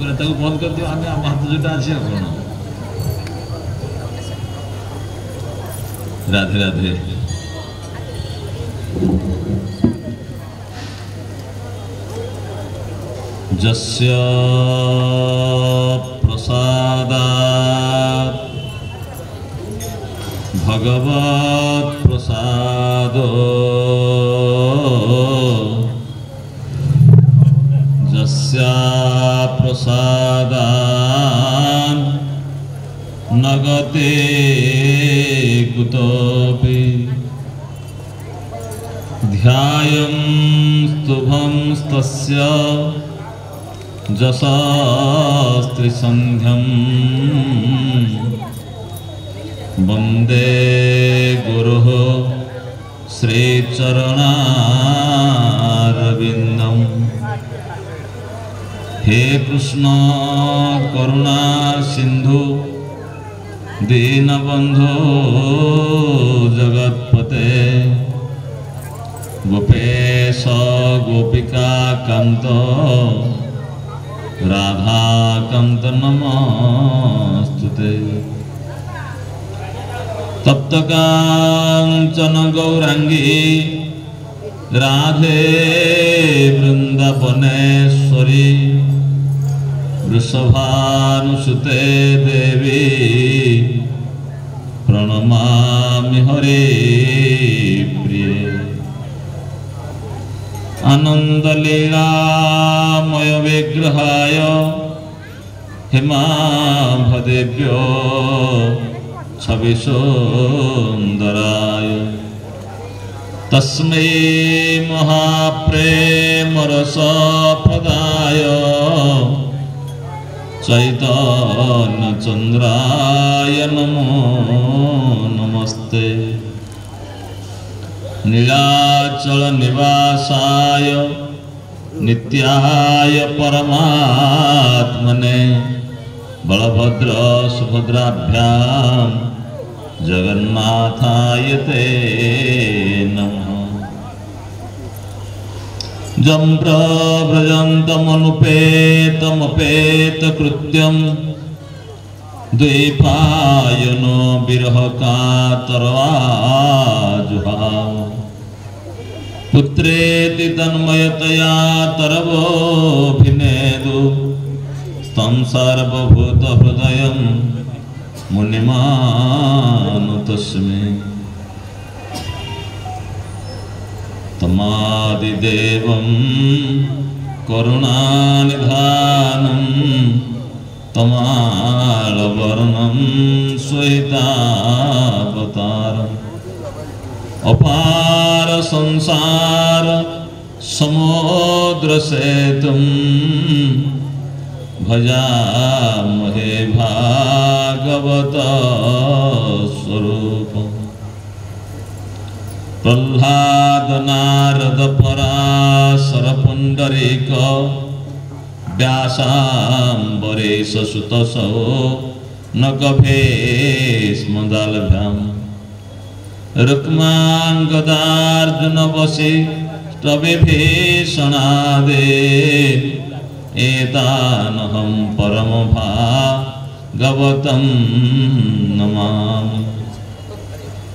बंद कर दियो आम हाथ जोटा अच्छे कौन राधे राधे जस्य प्रसादात् भगवत् प्रसादो जस्या प्रसादान् नगते कुतोऽपि ध्यायं स्तुभं तस्य जशास्त्रिसन्ध्यं वन्दे गुरुः श्रीचरणारविन्दम् हे कृष्ण करुणा सिंधु दीनबंधो जगत्पते गोपेश गोपिका कांत राधा कांत नमस्तुते तप्त कांचन गौरांगी राधे वृंदावनेश्वरी वृषभानुसुते देवी प्रणमामि हरे प्रिये आनंदलीलामय विग्रहाय हेमाभदेभ्यो छविसुंदराय तस्मै महाप्रेमरसप्रदाय चैतन्यचन्द्राय नमो नमस्ते नीलाचल निवासाय नित्याय परमात्मने बलभद्र सुभद्राभ्यां जगन्नाथाय ते नमः जं प्रव्रजन्तमनुपेतमपेतकृत्यं द्वैपायनो विरहकातरवाजुहाव पुत्रेति तन्मयतया तरवोऽभिनेदु तं सर्वभूतहृदयं मुनिमानुतस्मै तमादिदेवं करुणानिधानं तमालवर्णं श्वेतावतारम् अपार संसार समुद्र सेतुं भजामहे भागवत स्वरूपम् प्रह्लाद नारद पराशर पुंडरीक व्यासाम्बरीश सुतसो नकभीष्मदालभ्यां रुक्मांगदार्जुन वसिष्ठविभीषणादि एतानहं परमभागवतं नमामि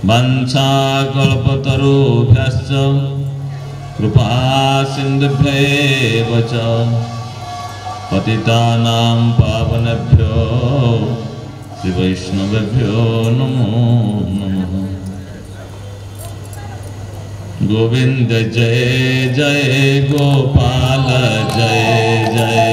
वंशाकल्पतरुभ्यश्च कृपा सिन्धुभ्यैव च पतितानां पावनेभ्यो श्रीवैष्णवेभ्यो नमो नमः गोविंद जय जय गोपाल जय जय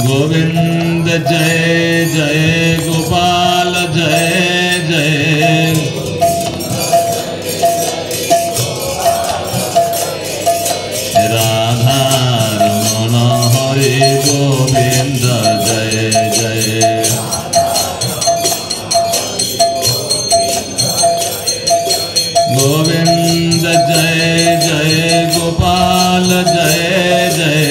गोविंद जय जय गोपाल जय जय राधा रमण हरि गोविंद जय जय गोविंद जय जय गोपाल जय जय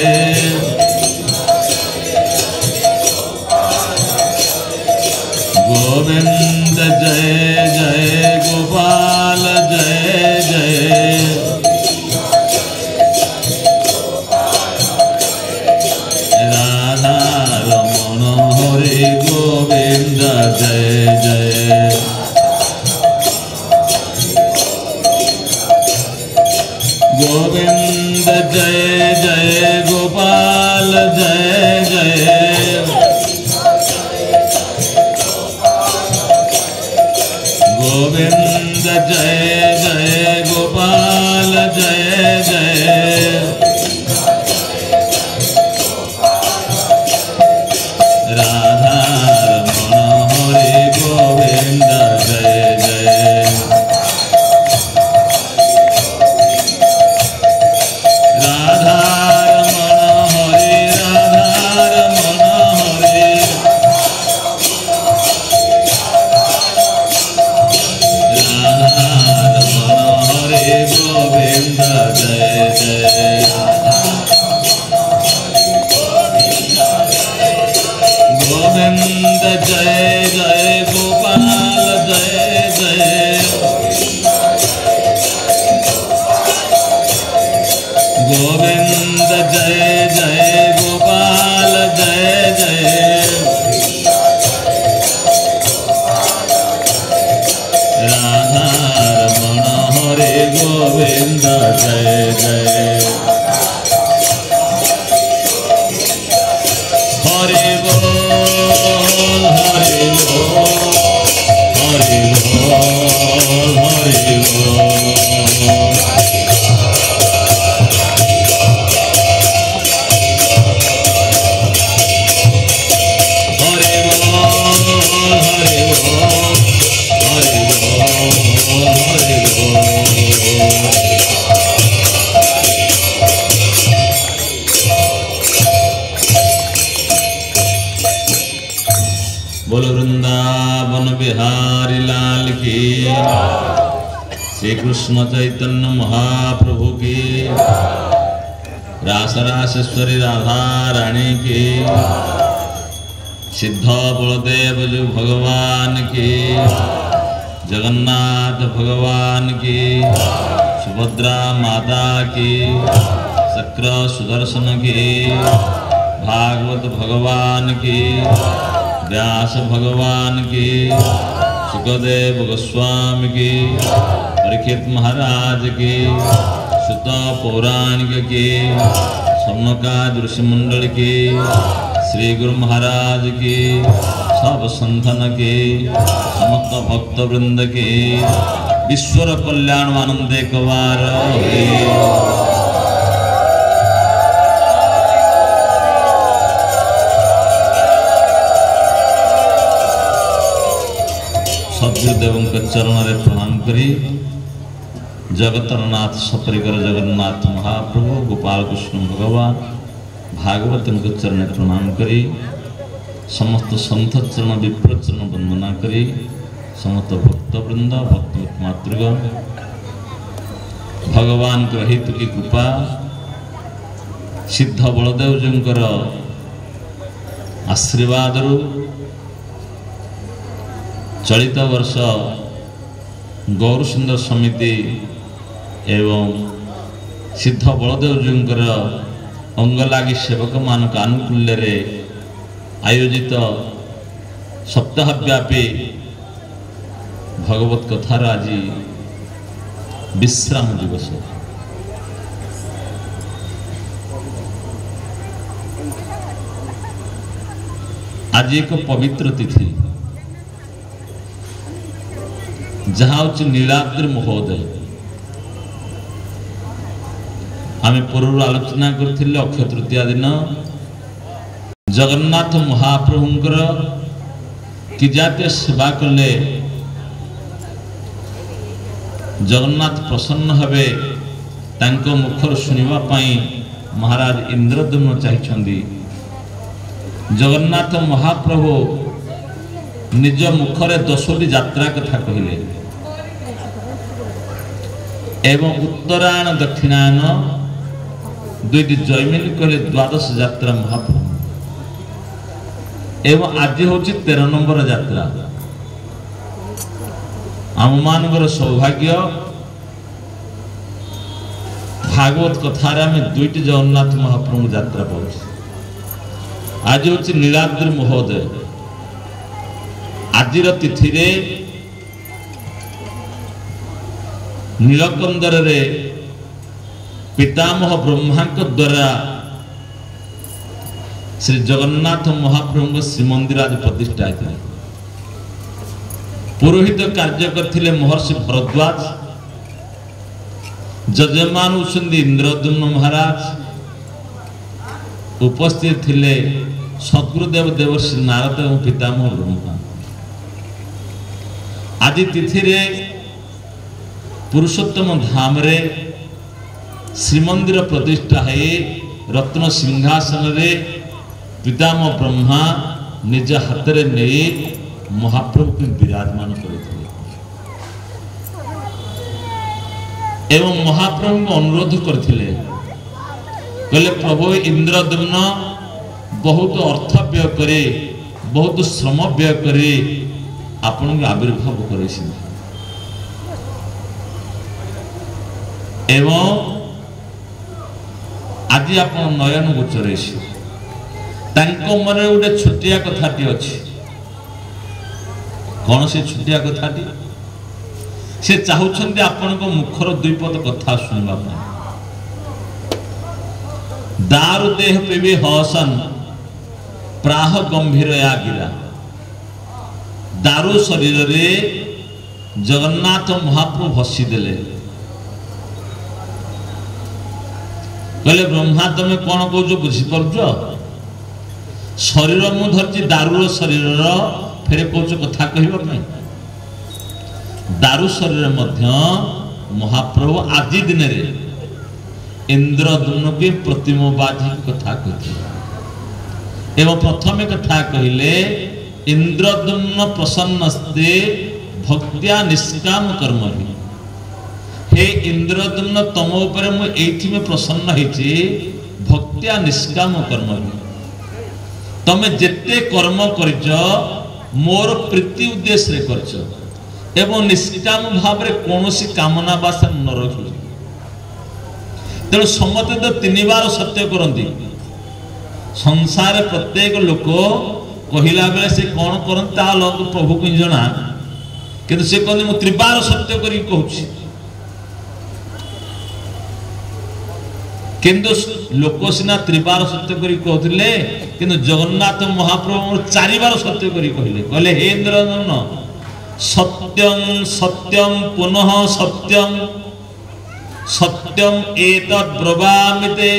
गोविंद जय जय गोविंद जय जय गोपाल जय जय गोविंद जय जय गोपाल जय जय राधा रमण हरे गोविंद जय जय राधा रमण हरे राधा रमण हरे राधा रमण हरे गोविंद जय जय गोविंद जय जय गोपाल जय जय गोविंद जय जय गोपाल जय जय राधा रमण हरे गोविंद जय जय हरि बोल हरि बोल हरि बोल हरि बोल बोल वृंदावन बिहारी लाल की श्री कृष्ण चैतन्य महाप्रभु की रास रासेश्वरी राधा रानी की सिद्ध बलदेव जो भगवान की जगन्नाथ भगवान की सुभद्रा माता की शक्र सुदर्शन की भागवत भगवान की व्यास भगवान की सुखदेव गोस्वामी की परीक्षित महाराज की सुत पौराणिक की सौनकादि ऋषि मंडल की श्री गुरु महाराज की सब संतन की समस्त भक्त वृंद की ईश्वर कल्याण आनंद एक बार सद्गुरुदेव चरण में प्रणाम करी जगतरनाथ सपरिकर जगन्नाथ महाप्रभु गोपाल कृष्ण भगवान भागवत चरण में प्रणाम करी समस्त संत चरण विप्र चरण वंदना करी समस्त भक्तवृंद भक्त मातृगण भगवान ग्रहित की कृपा सिद्ध बलदेव जी आशीर्वाद चलित वर्ष गौर सुंदर समिति एवं सिद्ध बलदेव जी अंगलागी सेवक मान आनुकूल्य रे आयोजित सप्ताहव्यापी भगवत कथार आज विश्राम दिवस आज एक पवित्र तिथि जहाँ हूँ नीलाद्रि महोदय आम पूर्व आलोचना करथिले अक्षय तृतीया दिन जगन्नाथ महाप्रभुंकर कि जाते सेवा कले जगन्नाथ प्रसन्न हबे तांको मुखर सुनिबा पाई महाराज इंद्रद्युम्न चाहिछंदी जगन्नाथ महाप्रभु निज मुखरे 10टी यात्रा कथा कहले एवं उत्तरायण दक्षिणायन 2टी जयमिल कहले 12 यात्रा महाप्रभु एवं आज हूँ 13 नंबर यात्रा आम मान सौभाग्य भागवत कथार आम 2टी जगन्नाथ महाप्रभु यात्रा पाऊँ आज हूँ नीलाद्रि महोदय आज तिथि रे नीलकंदर रे पितामह ब्रह्मा द्वारा श्री जगन्नाथ महाप्रभु श्रीमंदिर आज प्रतिष्ठा है। पुरोहित कार्य करथिले महर्षि भरद्वाज, जजमान होछन्ति इंद्रद्युम्न महाराज, उपस्थित थिले सद्गुरुदेव देवर्षि नारद एवं पितामह ब्रह्मा। आज तिथि रे पुरुषोत्तम धाम रे श्रीमंदिर प्रतिष्ठा है। रत्न सिंहासन रे पितामह ब्रह्मा निज हाथ रे नहीं महाप्रभु को विराजमान करते एवं महाप्रभु को अनुरोध करते कहले प्रभु इंद्रद्युम्न बहुत अर्थ व्यय करे, बहुत श्रम व्यय करे आपण को आविर्भाव करे एवं आज आप नयन गोचर मन गोटे छोटिया कथाटी अच्छी। कौन से छोटिया कथाटी? से चाहते आपण मुखर दुईपद कथा शुणा। दारु देह पेबे हसन प्राह गंभीर गिरा। दारु शरीर रे जगन्नाथ महाप्रभु भसी देले। कहले ब्रह्मा तमें कौन कौच बुझीपार? शरीर मु धरती दारूर शरीर फेरे कौच कथा कहवाई। दारू शरीर मध्य महाप्रभु आज दिन रे इंद्रद्युम्न के प्रतिमबाधी कथा कहते एवं प्रथम कथा कहले इंद्रद्युम्न प्रसन्नस्ते भक्त्या निष्काम कर्म ही। हे इंद्रद्युम्न तम ऊपर मु एठी में प्रसन्न होइछि भक्त्या निष्काम कर्म ही। तमे जेते कर्म करिछ मोर प्रीति उद्देश्य रे करछ एवं निष्काम भाव रे कोनोसी कामना वासना न रखि। तेणु समते तो 3 बार सत्य करती। संसार प्रत्येक लोक कहला बेले से कौन करता लोक प्रभु को जना, किंतु से कहते मु 3 बार सत्य करी कहूछि। किंतु लोक सिना 3 बार सत्य करी कहथिले, किंतु जगन्नाथ महाप्रभु 4 बार सत्य करी कहले। कहले हे इंद्रद्युम्न सत्यं सत्यं पुनः सत्यं सत्यम एतद् ब्रवामिते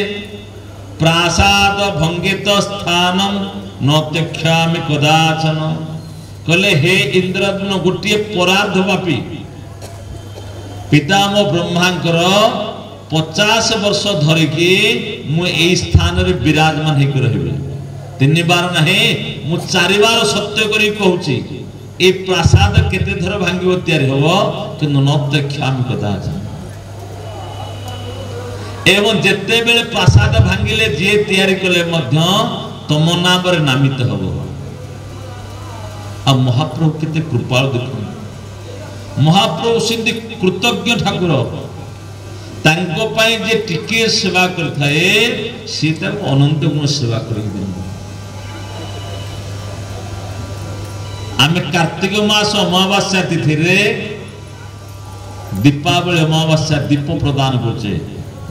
प्रासाद भंगित स्थानम न त्यक्ष्यामि कदाचन। कहले हे इंद्रद्युम्न गोटे परार्ध व्यापी पितामह ब्रह्मांकर 50 वर्ष धरिकी मु ए स्थान रे विराजमान होकर रहिबे। 3 बार नहीं मु 4 बार सत्य करी कहूछि ए प्रासाद केते धर भांगिबो तयारी होबो, किंतु न त्यक्ष्यामि कदाचन। एवं जिते बेले प्रासाद भांगिले जे तैयारी कले मध्य तम नाम रे नामित हबो। अब महाप्रभु केते कृपाल देखो। महाप्रभु सिंधी कृतज्ञ ठाकुर तांको पाई जे टिके सेवा करथाए सी ताको अनंत गुण सेवा करि दे। आमे कार्तिक मास अमावास्या तिथि रे दीपावली अमावास्या दीप प्रदान करछे।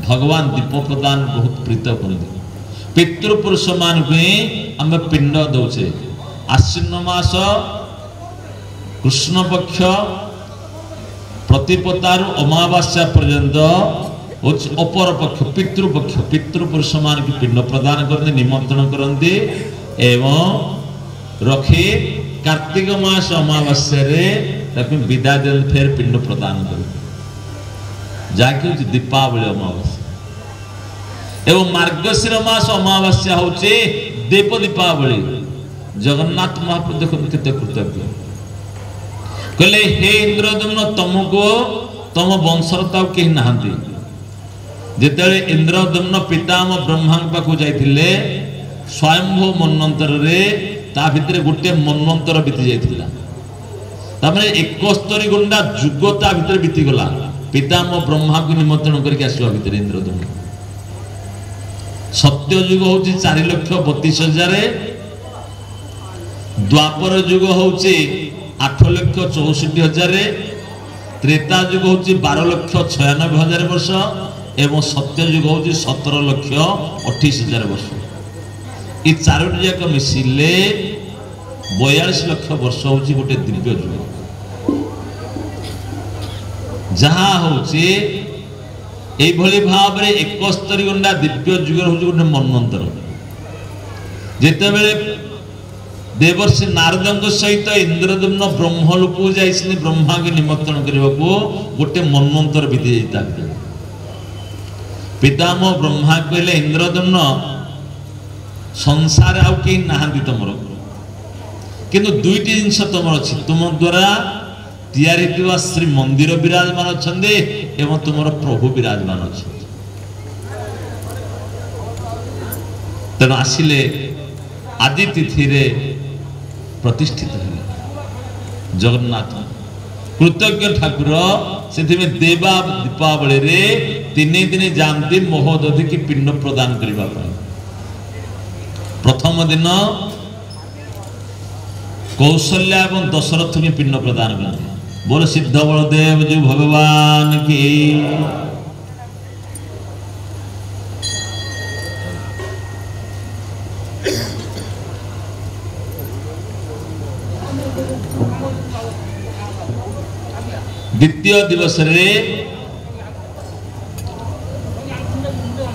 भगवान दीप प्रदान बहुत प्रीत करते। पितृपुरुष मान आम पिंड दौचे। आश्विन मास कृष्ण पक्ष प्रतिपदारु अमावास्या पर्यंत अपर पक्ष पितृपक्ष पितृपुरुष मान की पिंड प्रदान करते, निमंत्रण करते एवं रखी कार्तिक मास अमावास्या विदा दे फेर पिंड प्रदान करते जाकि दीपावली अमावास्या। एवं मार्गशीर मास अमावास्या होचे दीप दीपावली। जगन्नाथ महाप्रभु देखो केते कृतज्ञ। कहले हे इंद्रद्युम्न तुमको तुम वंशरता के नहांती। जेतेले इंद्रद्युम्न पितामह ब्रह्मा पाखु जाइथिले स्वयंभू मन्वंतर रे ता भितरे गोटे मन्वंतर बीती जाइथिला। तामे 71 गुंडा जुग ता भितरे बीती गला। पितामह ब्रह्मा को निमंत्रण करके आसवा भितर इंद्रद्युम्न। सत्य युग होची 4,32,000, द्वापर युग होची 8,64,000, त्रेता युग होची 12,96,000 वर्ष एवं सत्ययुग हूँ 17,28,000 वर्ष। ये चारोटी जाक मिसिले 42 लाख वर्ष हूँ गोटे दिव्य युग। जहाँ हूँ ये भाव में 71 घंटा दिव्य युग हूँ गोटे मनवंतर। जितेबले देवर्षि नारद सहित इंद्रदम्न ब्रह्मलोक जाइए ब्रह्मा के निमंत्रण करने को गोटे मनवंतर विधि जाता। पितामह ब्रह्मा कहले इंद्रदम्न संसार आउ कहीं नहांती तुम किंतु दुईटी जिनस तुम अच्छी तुम द्वारा तैयारी श्री मंदिर विराजमान अच्छा एवं तुम प्रभु विराजमान अच्छा। तेणु आसिले आदि तिथि प्रतिष्ठित है जगन्नाथ कृतज्ञ ठाकुर से देवा दीपावली रे 3 दिन जाती महोदधि की पिंड प्रदान करने। प्रथम दिन कौशल्या एवं दशरथ की पिंड प्रदान करते। बोल सिद्ध बलदेव जी भगवान की। द्वितीय दिवस रे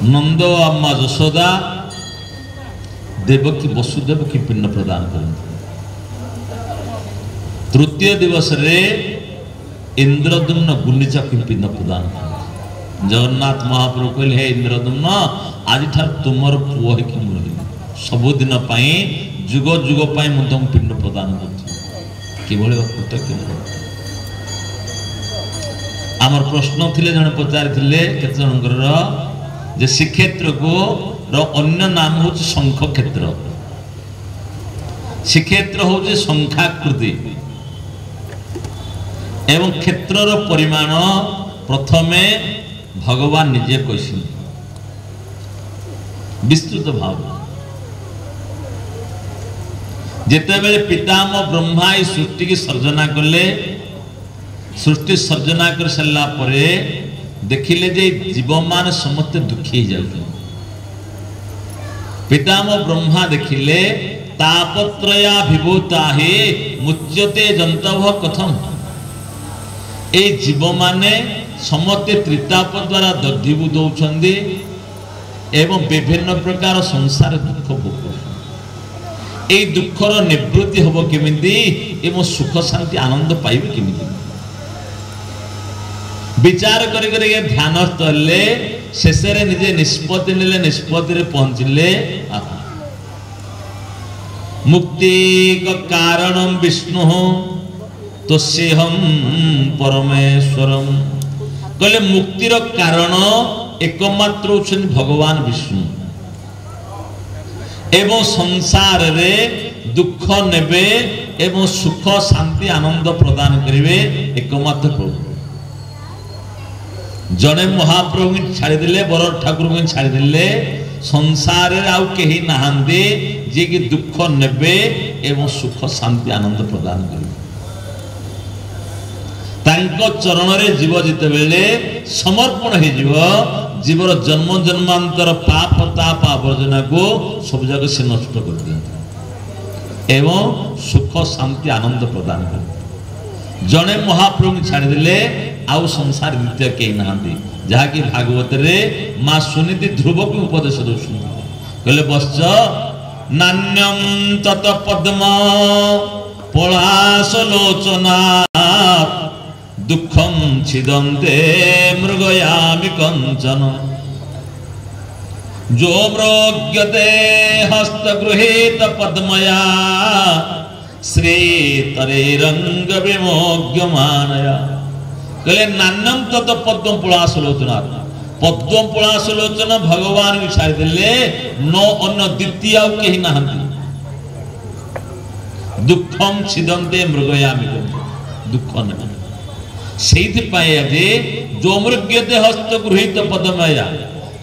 नंद अम्मा यशोदा देवकी वसुदेव की पिंड प्रदान करते। तृतीय दिवस रे इंद्रदम्न गुंडीचा की पिंड प्रदान करते। जगन्नाथ महाप्रभु कहले हे इंद्रदम्न आज ठार तुमर पुओ है कि मुरली सबुदिन जुग जुग मुझे तुम पिंड प्रदान कर। आमर प्रश्न थिले जन पचारि केते जनकर जे श्रीक्षेत्र को अन्य नाम हूँ शंख क्षेत्र। श्रीक्षेत्र हूँ शंखाकृति एवं क्षेत्रर परिमाण प्रथमे भगवान निजे कैसी विस्तृत भाव जितेबले पितामह ब्रह्मा ये सृष्टि की सर्जना कले। सृष्टि सर्जना कर सारा परे देखिले जे जीव मान समस्त दुखी जाते। पितामह ब्रह्मा देखिले तापत्रया विभूता हे मुच्यते जंतव कथम। ए जीव माने समस्त त्रिताप द्वारा दग्धीभूत होउछन्दी एवं विभिन्न प्रकार संसार दुख भोग। ए दुखर निवृत्ति होबो केमिति एवं सुख शांति आनंद पाइबे केमिति विचार करी करी ध्यान स्थले शेष निजे निष्पत्ति नेले निष्पत्ति रे पहुंचले। मुक्ति का कारणम विष्णु तस्यहम परमेश्वरम। कहले मुक्तिर कारण एकमात्र होछन भगवान विष्णु एवं संसार रे दुख नेबे एवं सुख शांति आनंद प्रदान करिवे एकमात्र प्रभु। जने महाप्रभु छाड़देले बर ठाकुर को छाड़देले संसार आउ कहीं नहांदे जे कि दुख नेबे एवं सुख शांति आनंद प्रदान करिवे। तांको चरण रे जीव जिते बेले समर्पण हो जीव जीवर जन्म जन्मांतर पाप ताप आवर्जना को सब जगह से नष्ट कर दिया एवं सुख शांति आनंद प्रदान कर। जने महाप्रभु छाड़देले आउ संसार द्वितीय कहीं नहांती जहाँकि भागवत रे माँ सुनीति ध्रुव को उपदेश दौरान कहले बश्च नान्यम तत पद्म पलाशलोचना दुखम छिदन्ते मृगयामि कंचन जो मृग्यते हस्तगृहीत पद्मया श्रीतरे रंग विमोग्यमानया। कहले नान्यम तत पद्म पलाशलोचना पद्म पलाशलोचना भगवान भी छाड़देले न अन्य द्वितीय कहीं नहांती। दुखम छिदन्ते मृगयामि कंचन दुख नहीं से जो मृग्यते हस्त गृहीत पद्मया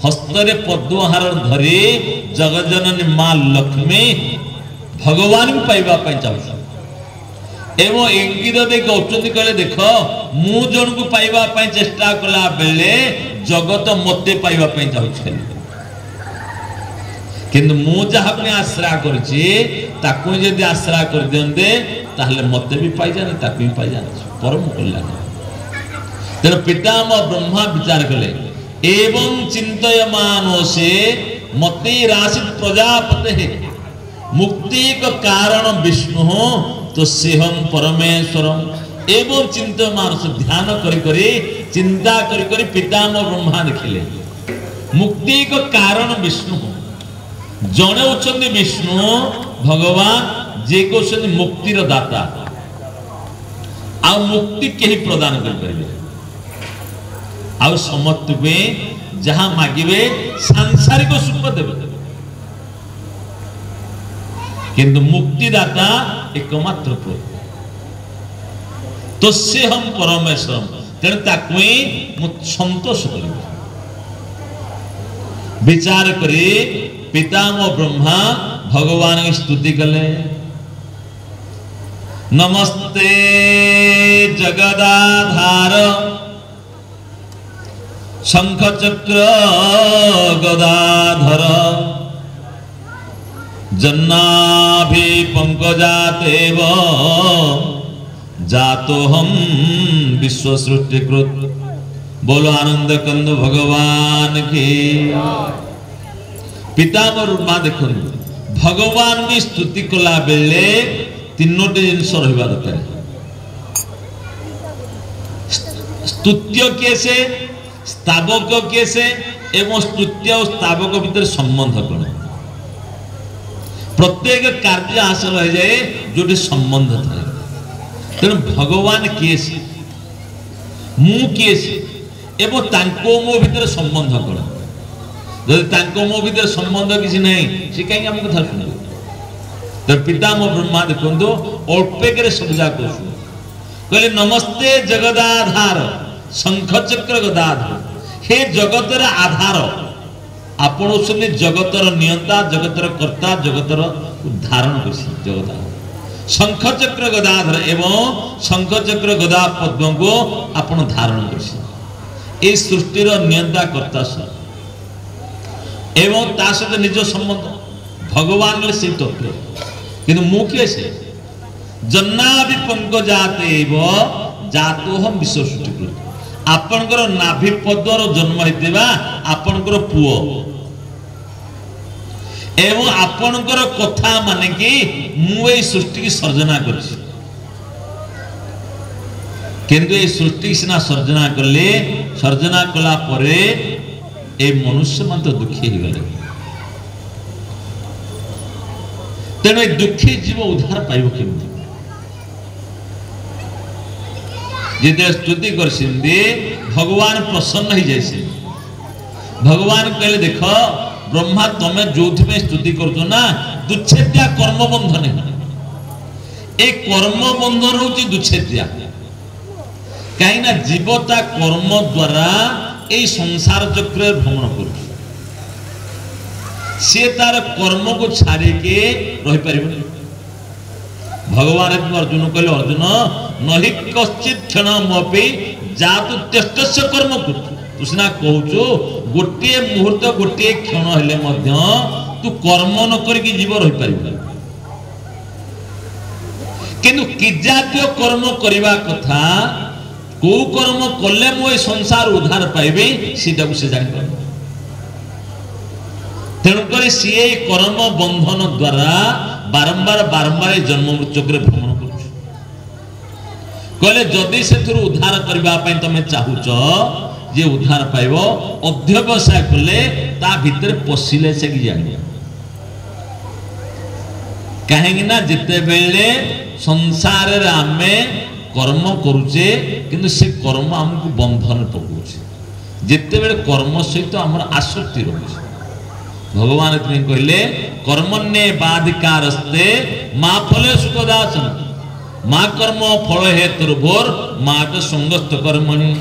हस्तरे पद्महार धरी जगजननी माँ लक्ष्मी भगवान पाइबा चाहता एवं इंगित दे कहते कहले देख मु जन को पाइबा चेष्टा कला बेले जगत मते पाइबा चाहूँ किंतु मु जहाँ आश्रा कर आश्रा कर दियंते ताहले मते भी पाई जाने ताकू भी पाई जाने परम कल्याण तेरे पितामह ब्रह्मा विचार कले एवं चिंतयमानो से मते राशित प्रजापते मुक्ति का कारण विष्णु तो सेहम परमेश्वरम एवं चिंतयमान से ध्यान करी चिंता करी पितामह ब्रह्मा देखिले मुक्ति का कारण विष्णु जड़े होचंदी विष्णु भगवान जे को मुक्तिर दाता आ मुक्ति कहीं प्रदान कर आउ समस्त में जहां मागिबे सांसारिक सुख देवे किंतु मुक्तिदाता एकमात्र प्रभु तो से हम परमेश्वर तेणु ताकु संतोष कर विचार करे पितामह ब्रह्मा भगवान की स्तुति कले नमस्ते जगदाधार शंख चक्र गदाधर जन्नाभि पंकजातेव जातो हम विश्व सृष्टिकृत बोलो आनंद कंद भगवान की पितामह ब्रह्मा देखो भगवान की स्तुति कला बेले तीनोटी जिनस रहा दरकार स्तुत्य कैसे स्तावक कैसे एवं स्तुत्य और स्तावक भीतर संबंध कौन प्रत्येक कार्य हासिल हो जाए जो संबंध था तेणु भगवान किए से मु किए से एवं तांको मो भीतर संबंध कौन जब तांको मो भीतर संबंध किसी नहीं से कहीं आम कथा शुण तो पितामह ब्रह्मा देखो अल्पेक सब जाक कहले नमस्ते जगदाधार शंखचक्र गदाधर हे जगतर आधार आपण होने जगतर नियंता जगतर कर्ता जगतर उद्धारण कर जगत शंखचक्र गदाधर एवं शंखचक्र गदा पद्म को आपण धारण कर सृष्टिर नियंता कर्ता एवं ता सहित निज संबंध भगवान से तत्व किंतु मु किए से जन्नाभि पंकजाते जातो हम विश्व सृष्टिकृत आपणकर नाभि पद्मर जन्म होता आपणकर पुओ एवं आपणकर कथा माने कि मु ए सृष्टि की सर्जना करछि किंतु ए सृष्टि सिना सर्जना करले सर्जना कला परे ए मनुष्य मन तो दुखी हो गले तेणु ए दुखी जीव उद्धार पाइब केमती जिते स्तुति कर भगवान प्रसन्न हो जाए भगवान कहले देख ब्रह्मा तमें जो स्तुति कर दुच्छेद्या कर्म बंधन ए कर्म बंधन हूँ दुच्छेद्या कहीं जीवता कर्म द्वारा ए संसार चक्र भ्रमण कर सी तार कर्म को छाड़ी के रही पार भगवान अर्जुन कहले अर्जुन नहि कश्चित क्षणमपि जातु त्यष्टस्य कर्म तू सिना कहूचु गोटे मुहूर्त गोटे क्षण हेले मध्य तू कर्म न करके जीव रही पार किंतु कि जातीय कर्म करवा कथा को कर्म कले मु संसार उद्धार पाइबे सीटा को से जान पार तेणुक सी कर्म बंधन द्वारा बारंबार बारंबार जन्म मृत्यु भ्रमण कहले जदि से उद्धार करने तुम चाहूच जे उद्धार पाइब अध्यवसाय कले ता भीतर पशिले से जान कहीं जिते बेले संसार आमे कर्म करुचे किंतु से कर्म आमको बंधन पकाउछे जिते बेले कर्म सहित आम आसक्ति रही भगवान कहले कर्मण्ये बाधिकारस्ते माँ फले सुखदासन माँ कर्म फल हे तुर्भोर माँ तो संगस्त कर्मणि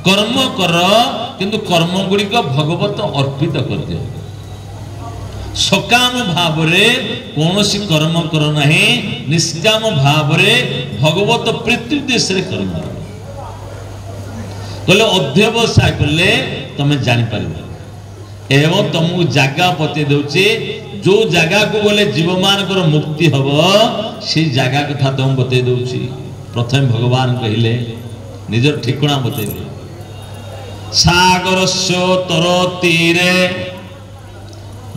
कर्म कर किंतु कर्म गुड़िक भगवत अर्पित कर दियो सकाम भाव कौन सी कर्म कर ना निष्काम भाव भगवत प्रीति उद्देश्य कर्म कले अध्यवसाय कले तुम जापर एवं तुमको जगह बते दे जो जगह को बोले जीव मान मुक्ति हम से जगह कथा तुम बते दूची प्रथम भगवान कहले निजर ठिकणा बतेले सागरस्य तर तीरे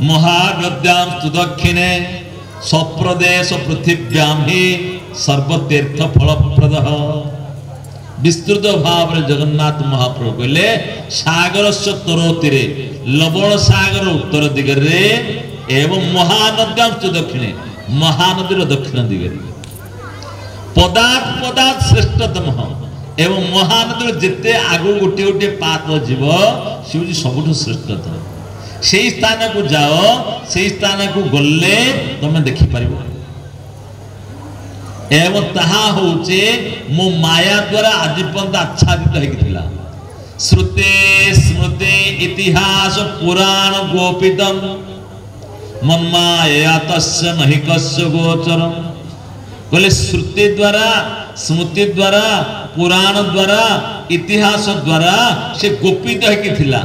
महागद्यां तु दक्षिणे स्वप्रदेश पृथिव्यां हि सर्वतीर्थ फलप्रद विस्तृत भाव जगन्नाथ महाप्रभु कहले सागरस्य तर तीरे लवण सागर उत्तर दिगरे एवं महानद्यां तु दक्षिणे महानदीर दक्षिण दिगरे पदार्थ पदार्थ श्रेष्ठतम एवं महानदीर जिते आगु गोटे गोटे पात जीव सी हूँ सबुठ श्रेष्ठतम से स्थान को जाओ से स्थान को गले तुम देखिपर एवं ताहा होचे मो माया द्वारा आज पर्यंत आच्छादित होता श्रुते स्मृते इतिहास पुराण गोपितम मन्माया तस्य नहि कस्य गोचरम बोले श्रुति द्वारा स्मृति द्वारा पुराण द्वारा इतिहास द्वारा से गोपित होता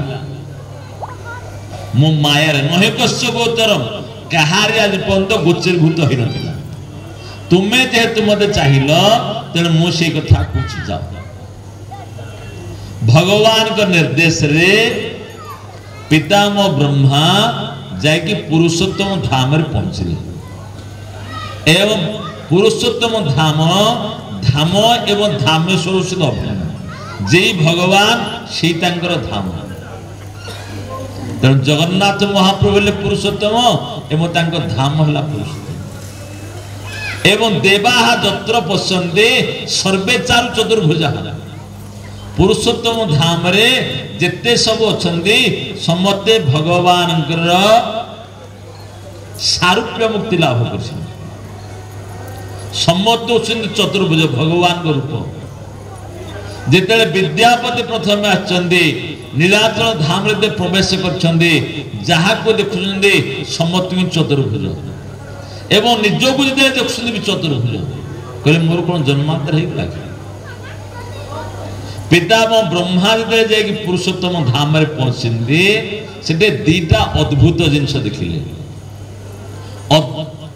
मो माया नहे कस्य गोचरम कहार आज पर्यंत गोचरीभूत हो ना तुम्हें जेहेतु मत चाहिए तेणु मुझे कथा पूछ जाओ भगवान का निर्देश रे पितामह ब्रह्मा जाकि पुरुषोत्तम धाम रे पहुंचले एवं पुरुषोत्तम धाम धाम एवं धामेश्वर सहित अभिन्न जे भगवान से धाम तेणु जगन्नाथ महाप्रभु पुरुषोत्तम एवं धाम है पुरुषोत्तम एवं देवाः जत्र पश्यन्ते सर्वे चारु चतुर्भुजा पुरुषोत्तम धाम रे जेते सब अछन्ति समते भगवान सारूप्य मुक्ति लाभ करछन समते अछन्ति चतुर्भुज भगवान को रूप जेते विद्यापति प्रथम आछन्ति नीलाचल धाम रे प्रवेश करछन्ति जहा को देखुछन्ति समते चतुर्भुज एवं निजको जो देखुं चतुर्भुज कहले मोर कौन जन्मांतर होगा पितामह ब्रह्मा जो जाकि पुरुषोत्तम धाम रे पहुंचते से दीटा अद्भुत जिनस देखिले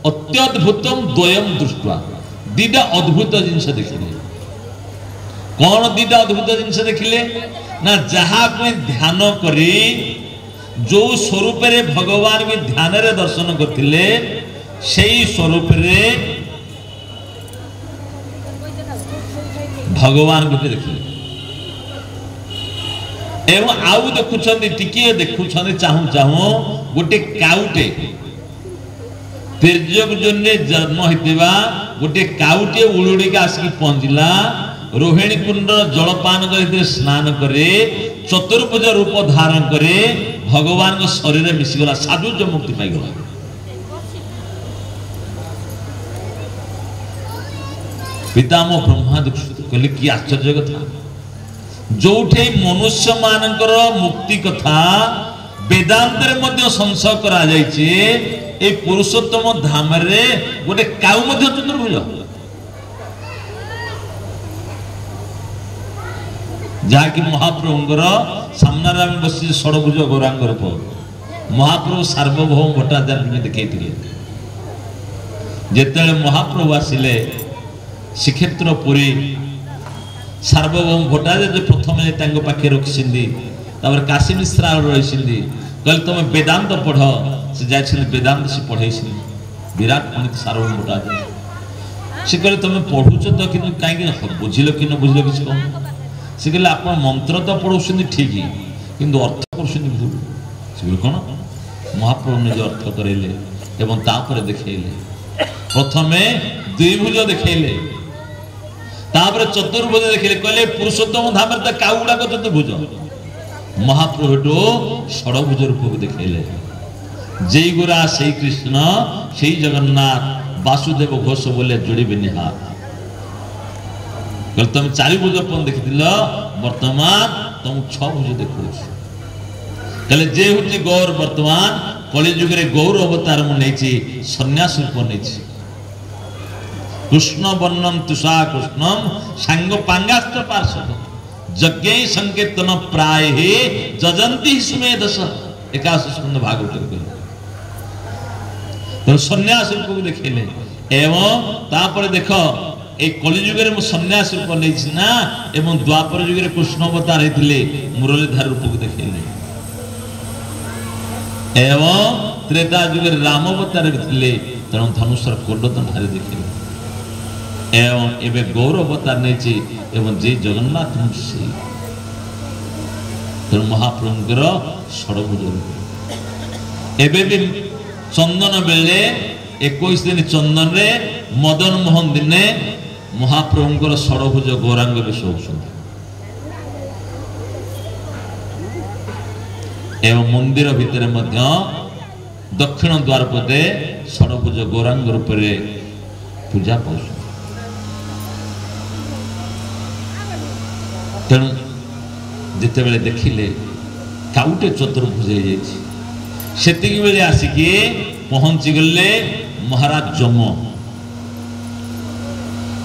अत्यद्भुतम द्वयम दृष्टवा दीटा अद्भुत जिनस देखिले कौन दीटा अद्भुत जिनस देखिले ना जहा को ध्यान करी जो स्वरूप रे भगवान भी ध्यान रे दर्शन करथिले सेई स्वरूप रे भगवान को देखिले एवं आउ देखुछन्ति टिके देखुछन्ति चाहू चाहू गोटे काउटे तिर्यक जन्ने जन्म होइतिबा गोटे काउटे उड़ुड़िका आसिक पहुंचला रोहिणी कुंड जलपान कर स्नान करे चतुर्भुज रूप धारण करे भगवान को शरीर मिसिगला साधुज मुक्ति पाइगला पितामह ब्रह्मा कहले कि आश्चर्य कथा जो मनुष्य मानकर मुक्ति कथा वेदांत रे संशय करा जायछि ए पुरुषोत्तम धाम रे गोटे काउ मध्य चतुर्भुज जहाँकि महाप्रभुंर सामने आम बस षडभुज गौरांग रूप महाप्रभु सार्वभौम भट्टाचार्य देखते जिते महाप्रभु आसिले श्रीक्षेत्र पुरी सार्वभौम भट्टाचार्य प्रथम पाखे रखी काशी मिश्रा रही कहले तुम वेदांत पढ़ से जाए वेदांत से पढ़े विराट पंडित सार्वभौम भट्टाचार्य से कहले तुम पढ़ुच तो कि कहीं बुझिल कि न बुझिल कि कह से कहले आप मंत्र तो पढ़ुं ठीक किंतु अर्थ कर भूल से कौन महाप्रभु निज अर्थ करेले एवं तापर देखले प्रथमे द्विभुज देखले तापर चतुर्भुज देखले कहले पुरुषोत्तम धाम रे काउडा को चतुर्भुज महाप्रभु षडभुज रूप देखले जय गुरा से कृष्ण से जगन्नाथ वासुदेव घोष बोले जोड़े निहार तुम चारिभुज देखी वर्तमान तुम छभुज देखो कहले जे हूँ गौर वर्तमान कलिजुग रे गौर अवतार मु नहीं सन्यास रूप नहीं कृष्ण वर्णम तुषा कृष्णम सांग पांगास्त पार्षद यज्ञ संकीर्तन प्राय जजंती सुमेधस 81 स्कंद भागवत तो सन्यास रूप को देखिले एवं तापर देख ए कलिजुग रे मु सन्यास रूप नहीं ना एवं द्वापर युग रे कृष्ण अवतार होते मुरलीधर रूप को देखिले एवं त्रेता युग रे राम अवतार होते तेणु धनुषर कोडतन धारी देखिले एवं एवं गौर अवतार नहीं एवं जे जगन्नाथ मूर्ति तेणु महाप्रभुंकर षडभुज एवं भी चंदन बेले 21 दिन चंदन रे मदन मोहन दिने महाप्रभुंकर षडभुज गौरांग बेश होउछन एवं मंदिर भितर मध्य दक्षिण द्वार पदे षडभुज गौरांग रूप रे पूजा पाउछन तेणु जिते बेले देखिले काउटे चतुर्भुज हो जाइए सेति बेले आसिकी पहुंची गले महाराज जम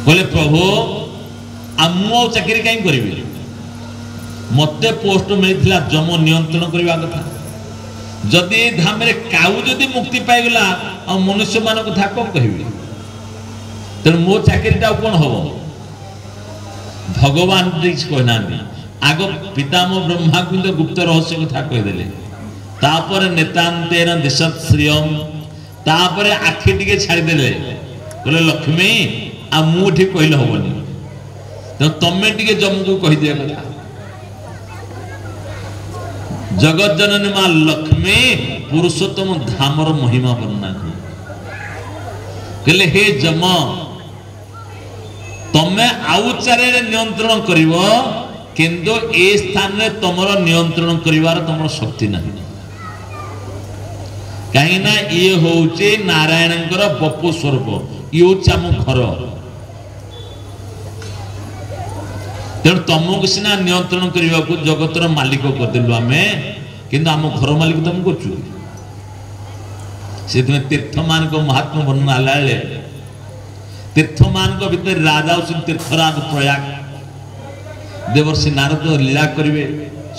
बोले प्रभु आमु चाकरी कहीं करी मते पोस्ट मिलता जम नियंत्रण करने कथा जदि धाम रे काउ जदि मुक्ति पाईगला आ मनुष्य मान कथा कौन कह तेणु मो चाकरी कौन हम भगवान कहना आग पितामह ब्रह्मा को गुप्त रहस्य कथा कहीदे तापर नेतांतेन दिशत श्रियम तापर आखि टिके छाड़ीदे कहले लक्ष्मी आ मुठी कहले हबनी तो तमे टिके जमको कहि दिया कथा जगत जननी मां लक्ष्मी पुरुषोत्तम धामर महिमा वर्णना कहले हे जम तमे आउ चारे नियंत्रण करिव किंतु ए स्थान रे तमरो नियंत्रण करिवार तमरो शक्ति नहीं कहीं ना ये होचे नारायणकर बपु स्वरूप ये होचे आम घर तेणु तुमको सीना नियंत्रण करने को जगतर मालिक करदेलु आमे किंतु आम घर मालिक तुम करछु से तीर्थ मान को महात्मा वर्णना लाले तीर्थ मान को भीतर राजा उसन तीर्थराज प्रयाग देवर्षि नारद लीला करिवे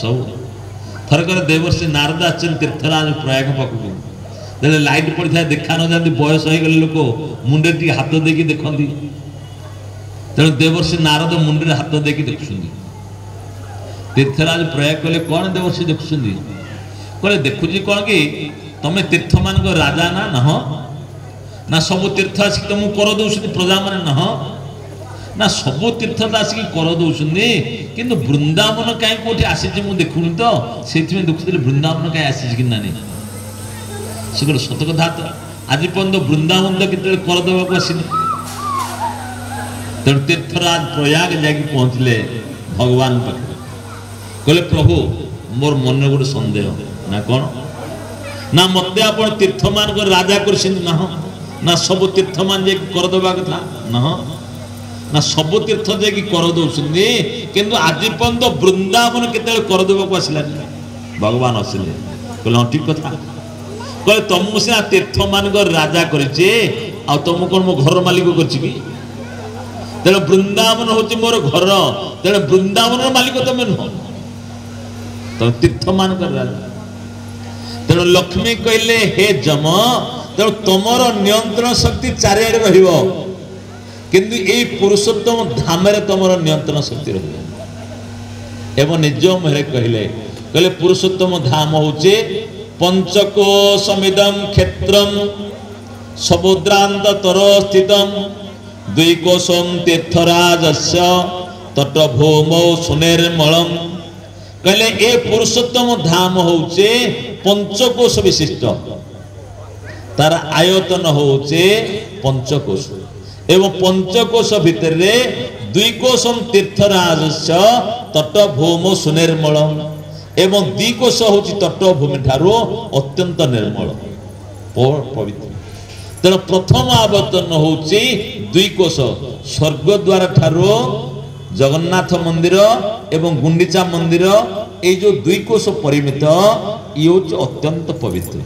सब थरकर देवर्षि नारद आछन तीर्थराज प्रयाग पाखु देले लाइट पड़ी था देखा न जाती बयस हो गले लोक मुंडे टी हाथ देकी देखंती तेणु देवर्षि नारद मुंडे हाथ देकी देखुछंती तीर्थराज प्रयाग कहले कौन देवर्षि देखुछंती कहले देखुची कौन कि तमे तीर्थ मान को राजा ना नह ना सब तीर्थ आसिक तुमको कर दौरान प्रजा मैंने नह ना सब तीर्थ आसिक कर दौरान किंतु वृंदावन कहीं कौटी आसी मुझे देखुनी तो से देखुली वृंदावन कहीं आसी कि ना से गोटे सत कथा तो आज पर्यंत वृंदावन तो केत करदेवाक आसनी तेणु तीर्थराज प्रयाग जाकि पहुँचले भगवान पाखे कहले प्रभु मोर मन गोटे सन्देह ना कौन ना मत आप तीर्थ मान को राजा कर ना सब तीर्थ मान जा करदेवा कथा ना सब तीर्थ जा कर दौरान किंतु आज पर्यंत वृंदावन केत करदेवाक आसलानी भगवान आसिले कहले हाँ ठीक कथा कहले तुमको सीना तीर्थ मान राजा करे तुम कौन मो घर मालिक कर तेणु वृंदावन हूँ मोर घर तेणु वृंदावन मालिक तुम नुह तुम तीर्थ मान राजा तेणु लक्ष्मी कहले हे जम तेणु तुमर नियंत्रण शक्ति चारिआडे रहिबो किंतु ए पुरुषोत्तम धाम रे तुमर नियंत्रण शक्ति रहिबो एवं निज मुहे कहले कहले पुरुषोत्तम धाम होचे पंचकोशमिदं क्षेत्रम समुद्रांत तर स्थितम द्विकोशम तीर्थराजस्य तटभूमौ सुनिर्मलम कहले ए पुरुषोत्तम धाम होचे पंचकोश विशिष्ट तार आयतन होचे पंचकोश एवं पंचकोश भितर रे द्विकोशम तीर्थराजस्य तटभूमौ सुनिर्मलम एवं द्विकोश होची तटभूमि ठारो अत्यंत निर्मल पवित्र तेणु प्रथम आवर्तन होची द्विकोश स्वर्गद्वार ठारो जगन्नाथ मंदिर एवं गुंडीचा मंदिर ये जो द्विकोश परिमित ये होची अत्यंत पवित्र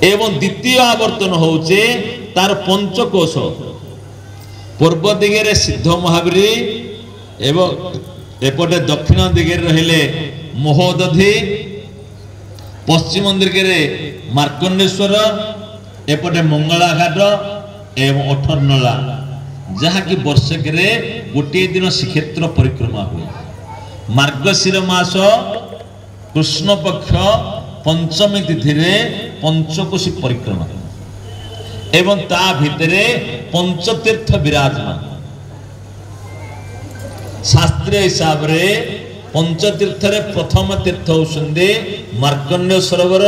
एवं द्वितीय आवर्तन होचे तार पंचकोश पूर्व दिगे सिद्ध महावीर एवं एपटे दक्षिण दिगे रहिले महोदधि पश्चिम दिगे मार्कंडेश्वर एपटे मंगलाघाट एवं अठरनला जहाँकि वर्षक गोटे दिन श्रीक्षेत्र परिक्रमा हुए मार्गशीर मास कृष्ण पक्ष पंचमी तिथि पंचकोशी परिक्रमा एवं ता भितरे पंचतीर्थ विराजमान शास्त्रीय हिसाब रे पंचतीर्थ रे प्रथम तीर्थ होउछन्दी मार्कंडेय सरोवर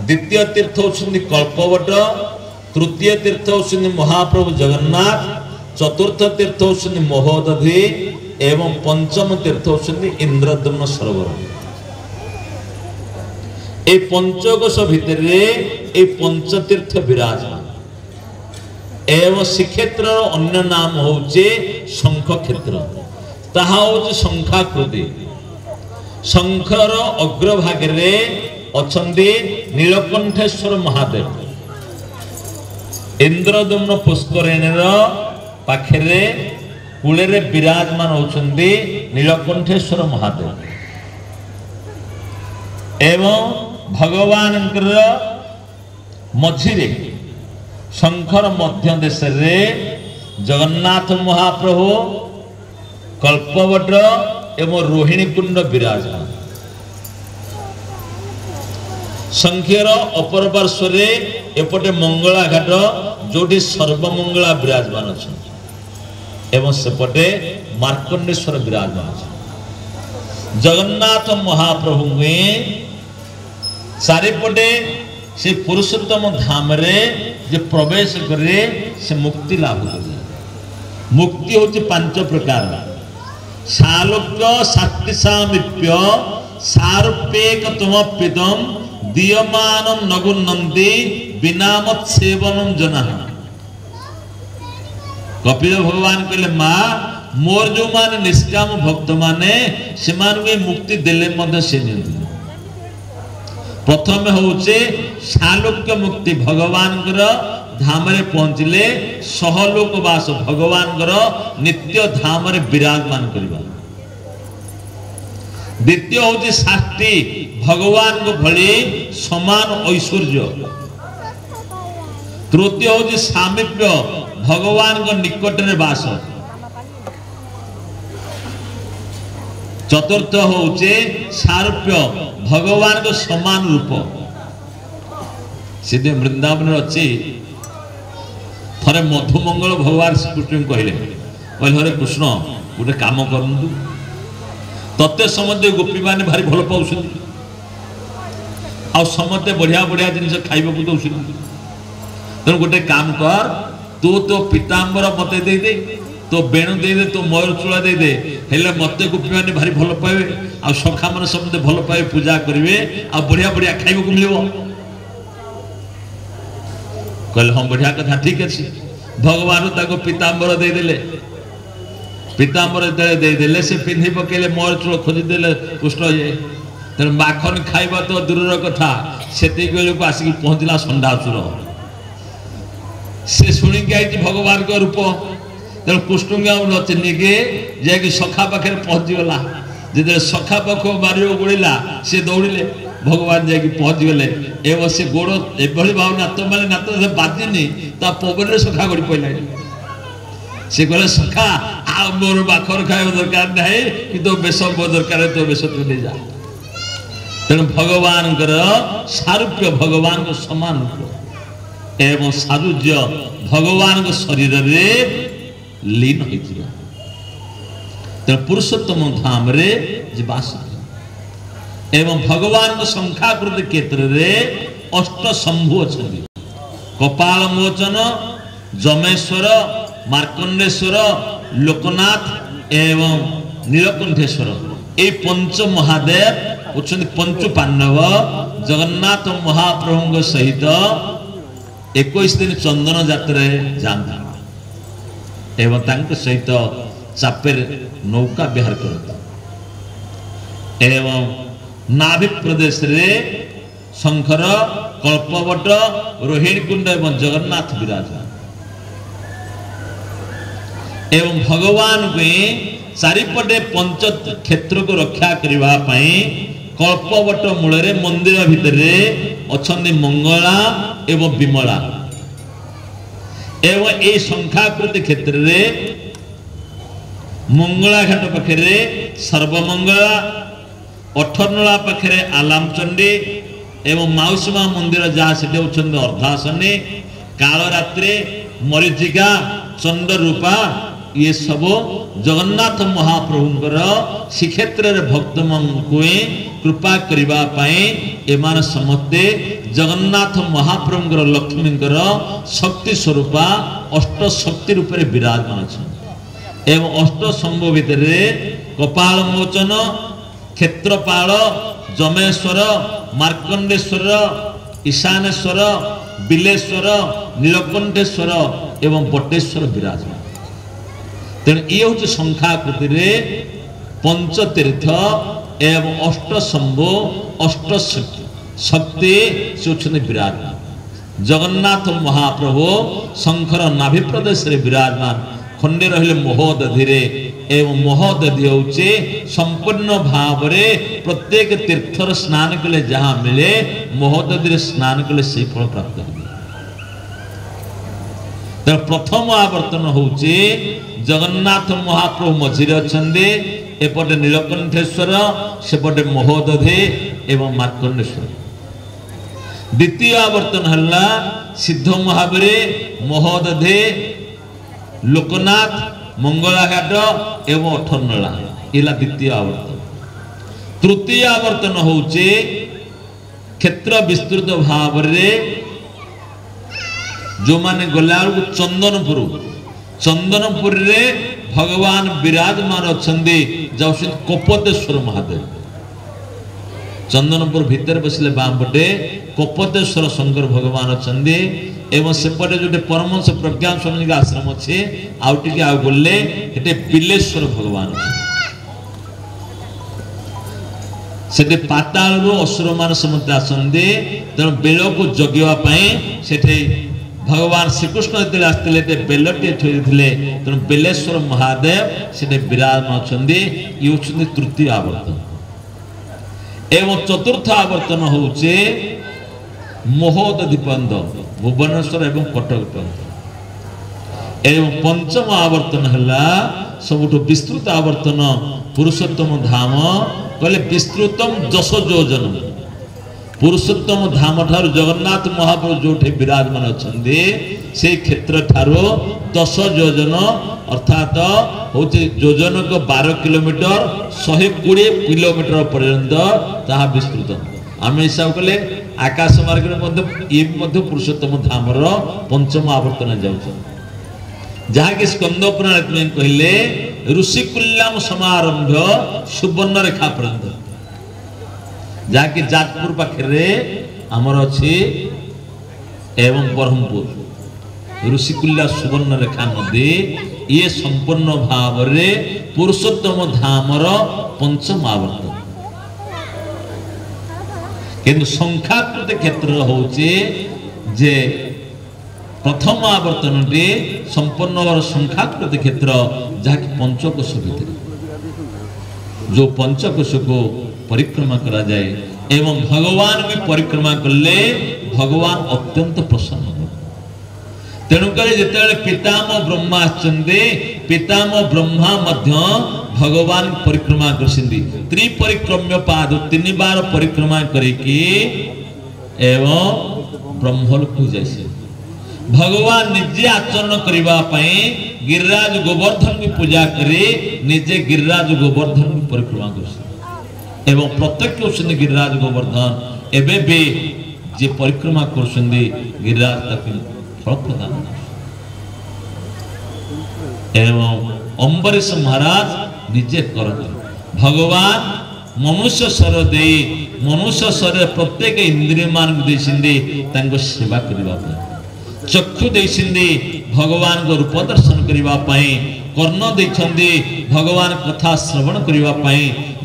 द्वितीय तीर्थ होउछन्दी कल्पवट तृतीय तीर्थ होउछन्दी महाप्रभु जगन्नाथ चतुर्थ तीर्थ होउछन्दी महोदधि एवं पंचम तीर्थ होउछन्दी इंद्रद्युम्न सरोवर ए पंचकोश भितरे ए पंचतीर्थ विराजमान एवं श्रीक्षेत्र अन्य नाम होचे शंख क्षेत्र ताहा होचे शंखाकृति शंखर अग्रभाग रे अछंदी नीलकंठेश्वर महादेव इंद्रद्युम्न पुष्करिणीर पाखरे कूले रे विराजमान होचंदी नीलकंठेश्वर महादेव एवं भगवान मझिरे शंकर मध्य देश रे जगन्नाथ महाप्रभु कल्पवट एवं रोहिणी कुंड विराजमान संख्यर अपर पार्श्व एपटे मंगलाघाट जोटी सर्वमंगला विराजमान अच्छा एवं सेपटे मार्कंडेश्वर विराजमान अच्छा जगन्नाथ महाप्रभु में चारिपटे से पुरुषोत्तम धाम रे जे प्रवेश करे से मुक्ति लाभ करे मुक्ति होची पांच प्रकार सालोक्य सात्तिसामिप्य सारूपेक तमप्यदम दीयमानं नगुन्नन्ति विनामत सेवनम जनः कपिल भगवान कहले माँ मोर जो माने निष्काम भक्त माने से मानवे मुक्ति देले मध्य से नहीं प्रथम होचे सालोक्य मुक्ति भगवान धाम रे पहुंचले सहलोक वास भगवान नित्य धाम रे विराजमान करबा द्वितीय होचे साष्टी भगवान को भली समान ऐश्वर्य तृतीय होचे सामीप्य भगवान को निकट रे वास चतुर्थ होचे सारूप्य भगवान को समान रूप सीधे वृंदावन अच्छी थरे मधुमंगल भगवान श्रीकृष्ण कहले हरे कृष्ण गोटे काम करु तत्ते समझे गोपी मैंने भारी भल पाँच आ समस्ते बढ़िया बढ़िया जिन खाइबा दौरान तेणु गोटे काम कर तू तो पीताम्बर मत दे तो बेणु दे दे तो मयूर चूड़ा दे दे हेले मते गोपी मैंने भारी भल पाइबे आ सखा मैंने समझे भल पाइबे पूजा करेंगे आ बढ़िया बढ़िया खाइबा मिल कहले हाँ बढ़िया कथा ठीक अच्छे भगवान ताको पीताम्बर देदेले पीताम्बर देदेले से पिंधि पकेले मयूर चूड़ खोजिदेले कृष्ण ये तेणु माखन खाइबा तो दूर कथा से आसिक पहुँचला षंडासुर से शुणिकी आई भगवान का रूप तेणु कृष्ण न चिन्हिके जाकि सखा पाखे पहुँचीगला जो सखा पाख बारी गोड़ा सी दौड़े भगवान जाकि पहुँचीगले एवं से गोड़ एभली भाव नात मारे नात बाजिनी ता पवन सखा गड़ी पड़ा से कहले सखा आ मोर बाखर खाଇବା दरकार नहीं कि तो बेस दरकार तो बेस तू ले जा तेणु भगवान सारूप्य भगवान को समान रूप एवं सारुज्य भगवान को शरीर रे लीन होइथिला तेणु पुरुषोत्तम धाम रे वास एवं भगवान को संख्याकृत क्षेत्र रे अष्ट शंभु अछंदी कपाल मोचन जमेश्वर मार्कंडेश्वर लोकनाथ एवं नीलकंठेश्वर ए पंच महादेव उच्चंदी पंचु पांडव जगन्नाथ महाप्रभु सहित 21 दिन चंदन यात्रा जाता एवं तांक सहित चापेर नौका विहार करता एवं नाभि प्रदेश रे शंखर कल्पवट रोहिणी कुंड एवं जगन्नाथ विराजमान एवं भगवान को चारिपटे पंच क्षेत्र को रक्षा करने कल्पवट मूल मंदिर भितर अच्छा मंगला एवं विमला एवं ये शंखाकृति क्षेत्र में मंगला घाट पाखे सर्वमंगला अठरनला पाखे आलामचंडी एवं माउसीमा मंदिर जहाँ से अर्धासनी कालरात्रि मरीचिका चंद्ररूपा ये सब जगन्नाथ महाप्रभुंकर श्रीक्षेत्र भक्त को कृपा करने एमान समस्ते जगन्नाथ महाप्रभुंकर लक्ष्मींकर शक्ति स्वरूपा अष्ट शक्ति रूप में विराजमान अच्छा एवं अष्ट शंभु भितर कपाल मोचन क्षेत्रपाल जमेश्वर मार्कंडेश्वर ईशानेश्वर बिलेश्वर नीलकंठेश्वर एवं बटेश्वर विराजमान तेणु ये हूँ शंखाकृति पंचतीर्थ एवं अष्ट शंभु अष्ट शक्ति से विराजमान जगन्नाथ महाप्रभु शंकर नाभि प्रदेश में विराजमान खंडे रहिले महोदधि एवं महोदधि हूँ संपूर्ण भाव प्रत्येक तीर्थर स्नान कले जहाँ मिले महोदधि स्नान कले से फल प्राप्त हो प्रथम आवर्तन हूँ जगन्नाथ महाप्रभु मझिरे अच्छे एपटे नीलकंठेश्वर सेपटे महोदधि एवं मार्कंडेश्वर द्वितीय आवर्तन है सिद्ध महावीर महोदधि लोकनाथ मंगलाघाट एवं अठरनला इला द्वितीय आवर्तन तृतीय आवर्तन हूँ क्षेत्र विस्तृत भाव जो माने गला चंदनपुर रे भगवान विराजमान अच्छा जाऊँ कपतेश्वर महादेव चंदनपुर भितर बसले बाम पटे कपतेश्वर शंकर भगवान अच्छा एवं सेपटे जो परमहंस प्रज्ञा स्वामी का आश्रम अच्छे आउ टे आउ बोले बिलेश्वर भगवान से पाताल असुर मान समस्त आसते तेणु बेल को जगवाई से भगवान श्रीकृष्ण जो आसते बेलटे थोड़े तेणु बेलेश्वर महादेव से विराजमान अच्छा ये हूँ तृतीय आवर्तन एवं चतुर्थ आवर्तन हूँ महोदधि पंद भुवनेश्वर एवं कटक पंद एवं पंचम आवर्तन है सबुठ विस्तृत आवर्तन पुरुषोत्तम धाम कहले विस्तृतम 10 योजन पुरुषोत्तम धाम ठार जगन्नाथ महाप्रभु जो विराजमान अच्छा से क्षेत्र ठारो 10 योजन अर्थात हूँ योजन को 12 किलोमीटर 120 किलोमीटर पर्यंत ताहा विस्तृत आम हिसाब कले आकाश मार्ग ये पुरुषोत्तम धाम पंचम आवर्तन जाऊँ जहाँकि स्कंद पुराण में कहले ऋषिकुल्याम समारंभ सुवर्ण रेखा पर्यंत जहाँकि जाजपुर पाखे आमर अच्छी एवं ब्रह्मपुर ऋषिकुल्या सुवर्ण रेखा नदी ये संपूर्ण भाव पुरुषोत्तम धामर पंचम आवर्तन किंतु संख्याकृत क्षेत्र हूँ जे प्रथम आवर्तन संपूर्ण संख्याकृत क्षेत्र जहाँकि पंचकोश भीतर जो पंचकोश को परिक्रमा करा जाए एवं भगवान भी परिक्रमा कले भगवान अत्यंत प्रसन्न हो तेणुक जिते पितामह ब्रह्मा आसते पितामह ब्रह्मा मध्य भगवान परिक्रमा करते त्रिपरिक्रम्य पाद 3 बार परिक्रमा करके एवं ब्रह्मलोक को जाए भगवान निजे आचरण करने गिरिराज गोवर्धन की पूजा करे निजे गिरिराज गोवर्धन की परिक्रमा कर एवं प्रत्यक्ष गिरिराज गोवर्धन एवं भी जे परिक्रमा कर गिरिराज तक फल प्रदान एवं अम्बरीश महाराज निजे करते भगवान मनुष्य स्वर दे मनुष्य स्वर प्रत्येक इंद्रिय मान सेवा करने चक्षु देइछिंदी भगवान को रूप दर्शन करने कर्ण देइछंदी भगवान कथा श्रवण करने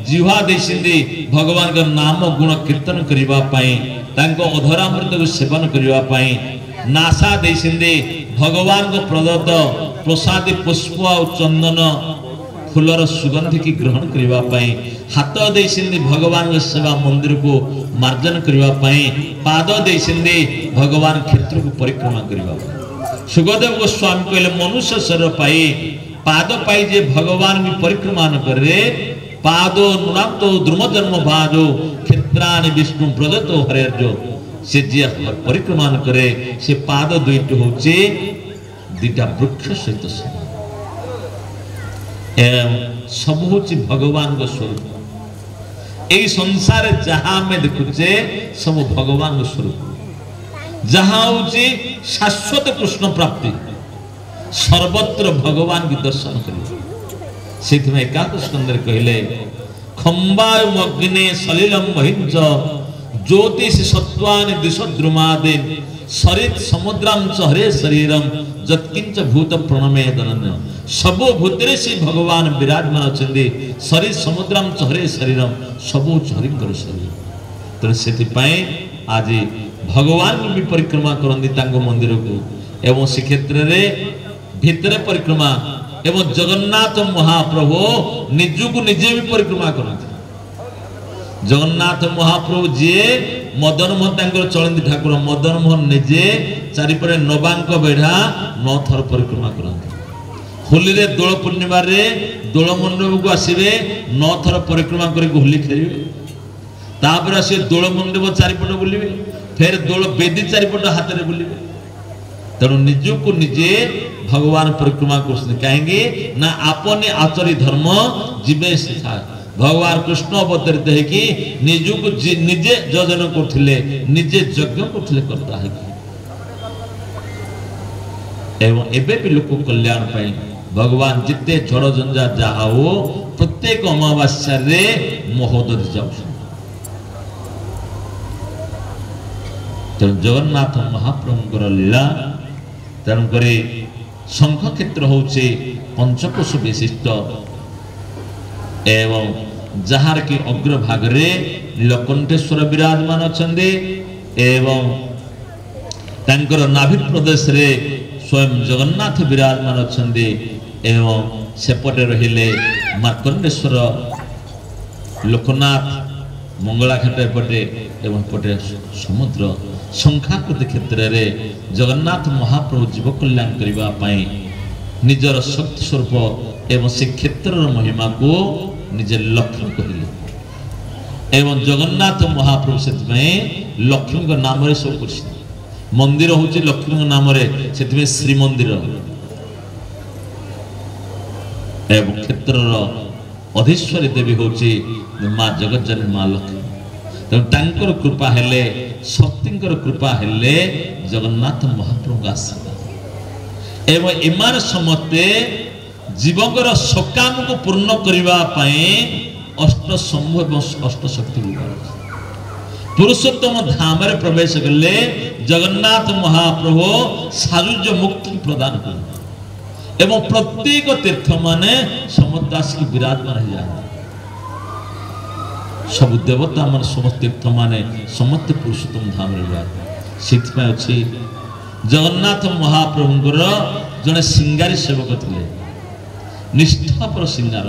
जिह्वा देइछिंदी भगवान का नाम गुण कीर्तन करने तांको अधरामृत को सेवन करने पाई नासा देशिंदे भगवान को प्रदत्त प्रसादी पुष्प और चंदन फूलर सुगंध की ग्रहण करने पाई हाथ देशिंदे भगवान को सेवा मंदिर को मार्जन करने पाई पाद देशिंदे भगवान क्षेत्र को परिक्रमा करने सुखदेव गोस्वामी कहले मनुष्य शरीर पाई पाद पाई जे भगवान की परिक्रमा न करे पादो नुनातो द्रुम जन्म भाजो क्षेत्रानि विष्णु प्रदत्तो हरेर्जो से जे परिक्रमा न करे से पाद दुईट होचे दिटा वृक्ष सहित सब होची भगवान को स्वरूप एई संसार जहां में देखुचे सब भगवान को स्वरूप जहां होची शाश्वत कृष्ण प्राप्ति सर्वत्र भगवान की दर्शन करिए से एकादश स्कंदर कहले खंबायु अग्ने सलिलम महिंच ज्योतिष सत्वानि दिशद्रुमादिन सरित समुद्रम च हरे शरीरम जत्किंच भूत प्रणमे दनन्य सब भूतरे से भगवान विराजमान अछंदी सरित समुद्रम च हरे शरीरम सब हरिंकर शरीर तो से आज भगवान भी परिक्रमा करती तांको मंदिर को एवं श्री क्षेत्र रे भितर परिक्रमा एवं जगन्नाथ महाप्रभु निजु को निजे भी परिक्रमा करते जगन्नाथ महाप्रभु जी मदन मोहन चलती ठाकुर मदन मोहन निजे चारिपटे नवांक बेढ़ा 9 थर परिक्रमा करते होली रे दोल पूर्णिमा रे दोल मंडप को आसवे 9 थर परिक्रमा कर होली खेलिए तापर आसे दोल मंडप चारिपट बुलिबे फिर दोल बेदी चारिपट हाथ में बुलिबे तेणु निजको निजे भगवान परिक्रमा कर कहेंगे ना आपने आचरी धर्म जीवे शिखा भगवान कृष्ण अवतरित है कि निजको निजे योजन करथिले निजे यज्ञ करथिले करता है एवं एबे भी लोक कल्याण पाई भगवान जिते झड़ झंझा जहा हो प्रत्येक अमावास्या रे महोदय जाऊ तेणु जगन्नाथ महाप्रभुଙ୍କର लीला तेणुक शंख क्षेत्र होचे पंचकोश विशिष्ट एवं जहार की अग्रभाग रे नीलकंठेश्वर विराजमान अछंदे एवं तांकर नाभि प्रदेश रे स्वयं जगन्नाथ विराजमान अछंदे एवं सेपटे रहिले मार्कंडेश्वर लोकनाथ मंगलाघाट एपटे एवं पटे समुद्र शंखाकृति क्षेत्र रे जगन्नाथ महाप्रभु जीव कल्याण करने निजर शक्ति स्वरूप एवं से क्षेत्र महिमा को निजे लक्ष्मी कहले एवं जगन्नाथ महाप्रभु से लक्ष्मी नाम रे सब प्रसिद्ध मंदिर हूँ लक्ष्मी नाम से श्रीमंदिर एवं क्षेत्र अधीश्वरी देवी हूँ माँ जगज्जननी माँ लक्ष्मी तेणु कृपा हेले शक्तिंकर कृपा हेले जगन्नाथ महाप्रभु आशीर्वाद एवं इमान समस्ते जीवकर सकाम को पूर्ण करने अष्ट शंभु एवं अष्ट शक्ति पुरुषोत्तम धाम रे प्रवेश कले जगन्नाथ महाप्रभु सायुज्य मुक्ति प्रदान कर एवं प्रत्येक तीर्थ माने समदास की विराजमान हो जाए सब देवता मान समस्त तीर्थ माने समस्त पुरुषोत्तम धाम रे जाए सिद्धि अच्छी जगन्नाथ महाप्रभुଙ୍କର जने सिंगारी सेवक थे निष्ठापर सिंगार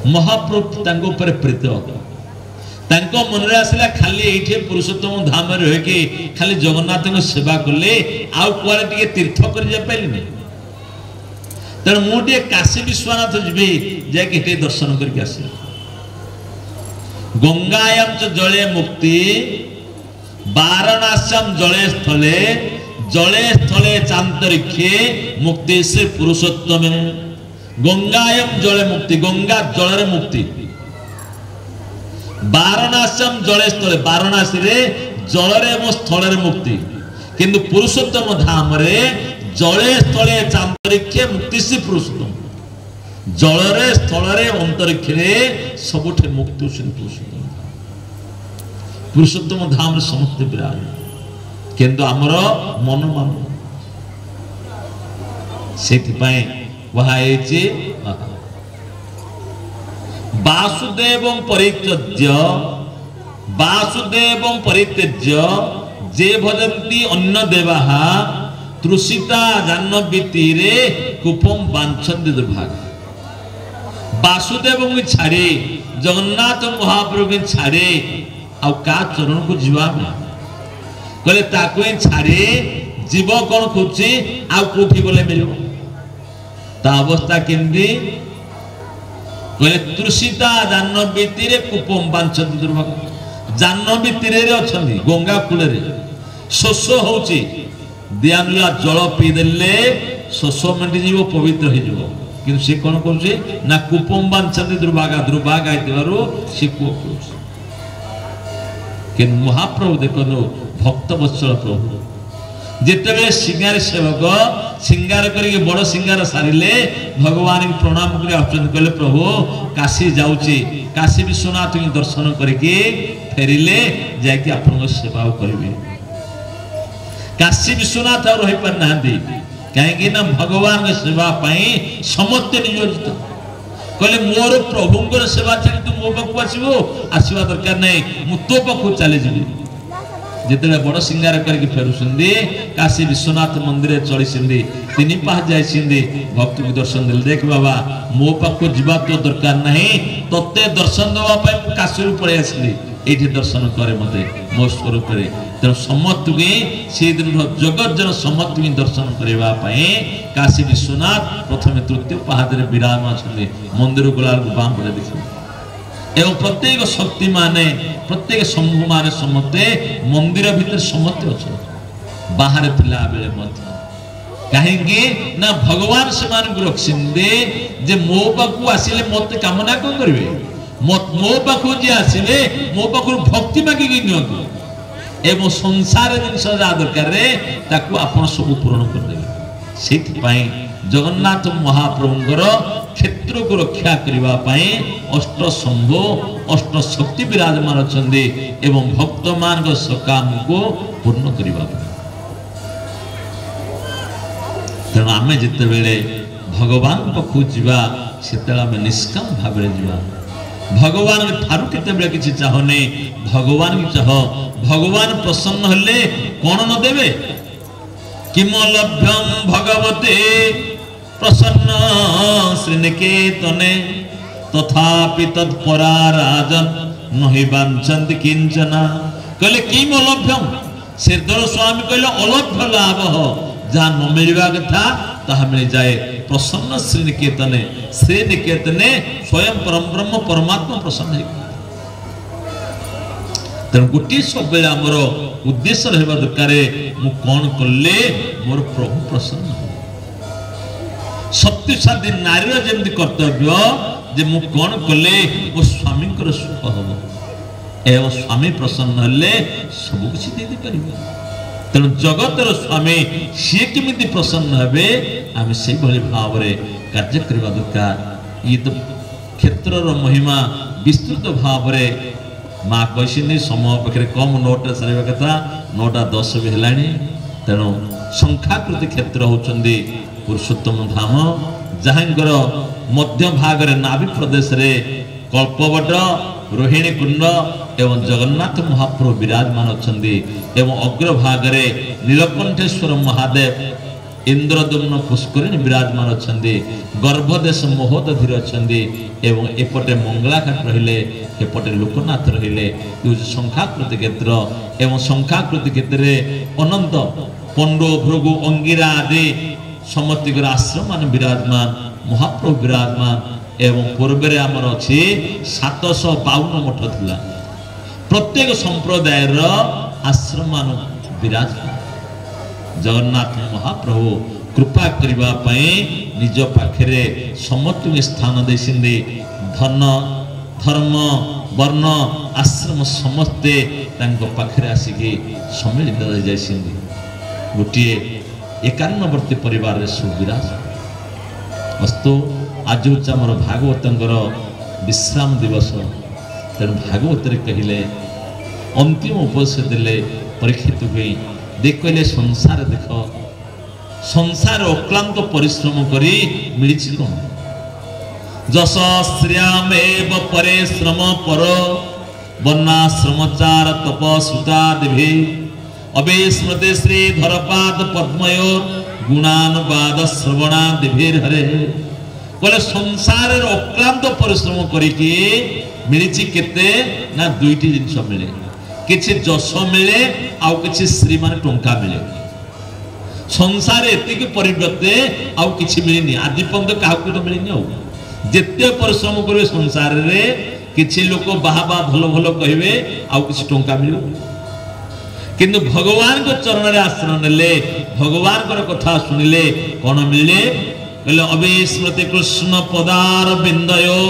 महाप्रभु तांको ऊपर प्रीत तांको मन रे आसला खाली एठे पुरुषोत्तम धाम रे रह के खाली जगन्नाथ को सेवा करले आउ कुआरे टिके तीर्थ कर जा पाइलिनी तेणु मुझे काशी विश्वनाथ जी जाके दर्शन करके आस गंगायाम च जले मुक्ति वाराणस्याम जले स्थले चांतरिक्षे मुक्ति से पुरुषोत्तम गंगायाम जले मुक्ति गंगा जल मुक्ति वाराणस्याम जले स्थले वाराणसी रे जल स्थल मुक्ति किंतु पुरुषोत्तम धाम रे जले स्थले चांतरिक्षे मुक्ति से पुरुषोत्तम जलरे स्थलरे अंतरिक्षे सबुठे मुक्ति पुरुषोत्तम पुरुषोत्तम धाम रे समस्त विराज किंतु आमर मन मान से वासुदेव परित्यज्य वासुदेव परित्यज्य जे भजन्ति अन्य देवाः तृषिता जाह्नवी तीरे कूपम वाञ्छन्ति दुर्भाग्य। वासुदेव को छाड़े जगन्नाथ महाप्रभु को छाड़े आउ का चरण को जीवा कहले ताको छाड़े जीव कौन खोजे आउ कोठी गले मिलो ता अवस्था केंदी कहले तृषिता जाह्नवी तीरे कूपम वाञ्छन्ति दुर्भाग्य। जाह्नवी तीरे अछंदी गंगा कूल रे शोष होची दियानुला जल पी देले शोष मेंटी जीव पवित्र हो जीव किंतु से कौन करुचे ना कूपम वाञ्छन्ति दुर्भागा दुर्भागा हेतु से कूप करुचे कि महाप्रभु देखो भक्त वत्सल प्रभु जिते सिंगार सेवक सिंगार करके बड़ सिंगार सारिले भगवान की प्रणाम कर कहले प्रभु काशी जाऊँचे काशी विश्वनाथ की दर्शन करके फेरिले जाकि आपन सेवा करेंगे। काशी विश्वनाथ और रही पार ना कहीं भगवान के सेवा समस्त नियोजित कहले मोर प्रभुंर सेवा छाड़ी तू मो पाक आसवा दरकार नहीं मु तो पाक चली जी जिते बड़ सिंगार करके फेरुंदी काशी विश्वनाथ मंदिर चली तीन पाह जाइए भक्त को दर्शन दे देख बाबा मो पाक जीवा तो दरकार नहीं तोते दर्शन देवाई काशी पलि आसली ये दर्शन करे मत मो स्वरूप तेणु समस्त से दिन जगत जन समस्त दर्शन करने काशी विश्वनाथ प्रथम तृतीय पहाड़ विराम अच्छा मंदिर गला बाम पड़े देख एवं प्रत्येक शक्ति माने प्रत्येक शंभु माने समस्ते मंदिर भीतर समस्ते अच्छा बाहर थिला बेले कहीं ना भगवान से रखिंदे जे मो पाखु आसिले मत कामना कौन करेंगे मो पाखु जी आसिले मो पाखु भक्ति मागिकी नियंतु एवं संसार जिनस जहाँ दरकार आपन सब पूरण करदे से जगन्नाथ महाप्रभुंर क्षेत्र को रक्षा करने अष्ट शंभु अष्ट शक्ति विराजमान अच्छा एवं भक्त मान सकाम को पूर्ण करने तेणु आम जिते बेले भगवान पाखु जावा से निष्काम भाव भगवान ठारू केते किसी चाहने भगवान की चाह भगवान प्रसन्न हेले कौन न देवे किमलभ्यम भगवते प्रसन्न श्रीनिकेतने तथापि तत्परा राजन नहि वाञ्छन्ति किंचना कहले किमलभ्यम श्रीधर स्वामी कहले अलभ्य लाभ जहाँ न मिलवा कथा ताहा मिल जाए प्रसन्न श्रीनिकेतने स्वयं परम ब्रह्म परमात्मा प्रसन्न है तेणु गोटे सब आमर उद्देश्य रहा दरकार मु कौन कले मोर प्रभु प्रसन्न हो शक्तिशाली नारीर जमी कर्तव्य जे मु कौन कले मो स्वामी सुख हम एवं स्वामी प्रसन्न हेले सब किसी दे पार तेणु जगतर स्वामी सी केमी प्रसन्न हे आम से भाव में कार्य करने दरकार ये तो क्षेत्र महिमा विस्तृत भाव में माँ कही समय पाखे कम 9टा सारे कथा 9:10 भी है तेणु संख्याकृति क्षेत्र होती पुरुषोत्तम धाम जहाँकर मध्य भाग नाभि प्रदेश रे कल्पवट रोहिणी कुंड एवं जगन्नाथ महाप्रभु विराजमान अच्छा एवं अग्रभाग नीलकंठेश्वर महादेव इंद्रदुम्न पुष्करिणी विराजमान अच्छा गर्भदेश महोदधीर अच्छा एवं एपटे मंगलाघाट रहिले एपटे लोकनाथ रहिले संख्याकृति क्षेत्र एवं संख्याकृति क्षेत्र अनंत पंडो भृगु अंगिरा आदि समस्त आश्रम मान विराजमान महाप्रभु विराजमान एवं पूर्व आमर अच्छी 752 मठ थिला प्रत्येक संप्रदाय आश्रम मान विराजमान जगन्नाथ महाप्रभु कृपा करने निज पाखे समस्त स्थान देते धन धर्म वर्ण आश्रम समस्ते पाखे आसिकी सम्मिलित जाइए गोटे 51वर्ती परिवार सुविराज अस्तु आज हूँ आमर भागवतर विश्राम दिवस तेणु भागवत कहले अंतिम उपदेश देले परीक्षित हुए देख कहले संसार देख संसार अक्लांत परिश्रम करी मिली कौन जस श्रियामेव परे श्रम पर वर्णाश्रमचार तपसुतादिभि अभिस्मृति श्री धरपाद पद्मयोर गुणानुवाद श्रवणादिभिर हरे बोले संसार अक्लांत परिश्रम करिकी मिली केते ना दुईटी जिनस मिले किछि जस मिले आउ किछि श्रीमान टंका मिले संसार एतिक परिवर्ते आउ किछि मिलिनी आदि पर्यंत काहू तो मिलिनी आउ जेते परिश्रम करिवे संसार रे किछि लोक बाहा भलो भलो कहिवे आउ किछि टंका मिलिबो किंतु भगवान को चरण रे आश्रय नेले भगवान को कथा सुनिले कोन मिले कहले अविस्मृति कृष्ण पदार बिंदयो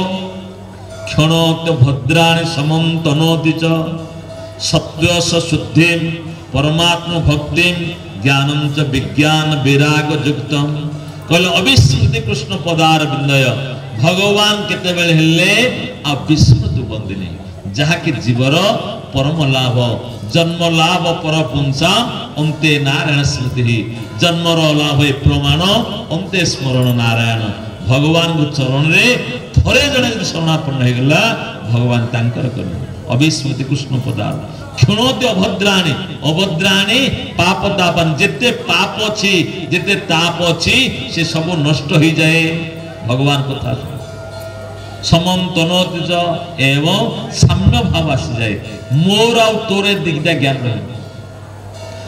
क्षणोत भद्राणि समन्तनोति च सत्वस शुद्धि परमात्म भक्ति ज्ञानम च विज्ञान विराग युक्तम कहले अविस्मृति कृष्ण पदार बिंदय भगवान केते बेले हेले आ विस्मृति बंदिनी जहा कि जीवर परम लाभ जन्म लाभ पर पुंसा अंते नारायण स्मृति जन्म लाभ प्रमाण अंते स्मरण नारायण भगवान को चरण रे थरे जने शरणापन्न हो गला भगवान तांकर कर अविस्मृति कृष्ण पदार क्षणोते अभद्राणी अभद्राणी पाप तापन जेते पाप अछि जेते ताप अछि से सब नष्ट हो जाए भगवान कथा समन्तनोतिज एवं साम्य भाव आसी जाए मोर आ तोरे दिगदा ज्ञान रहे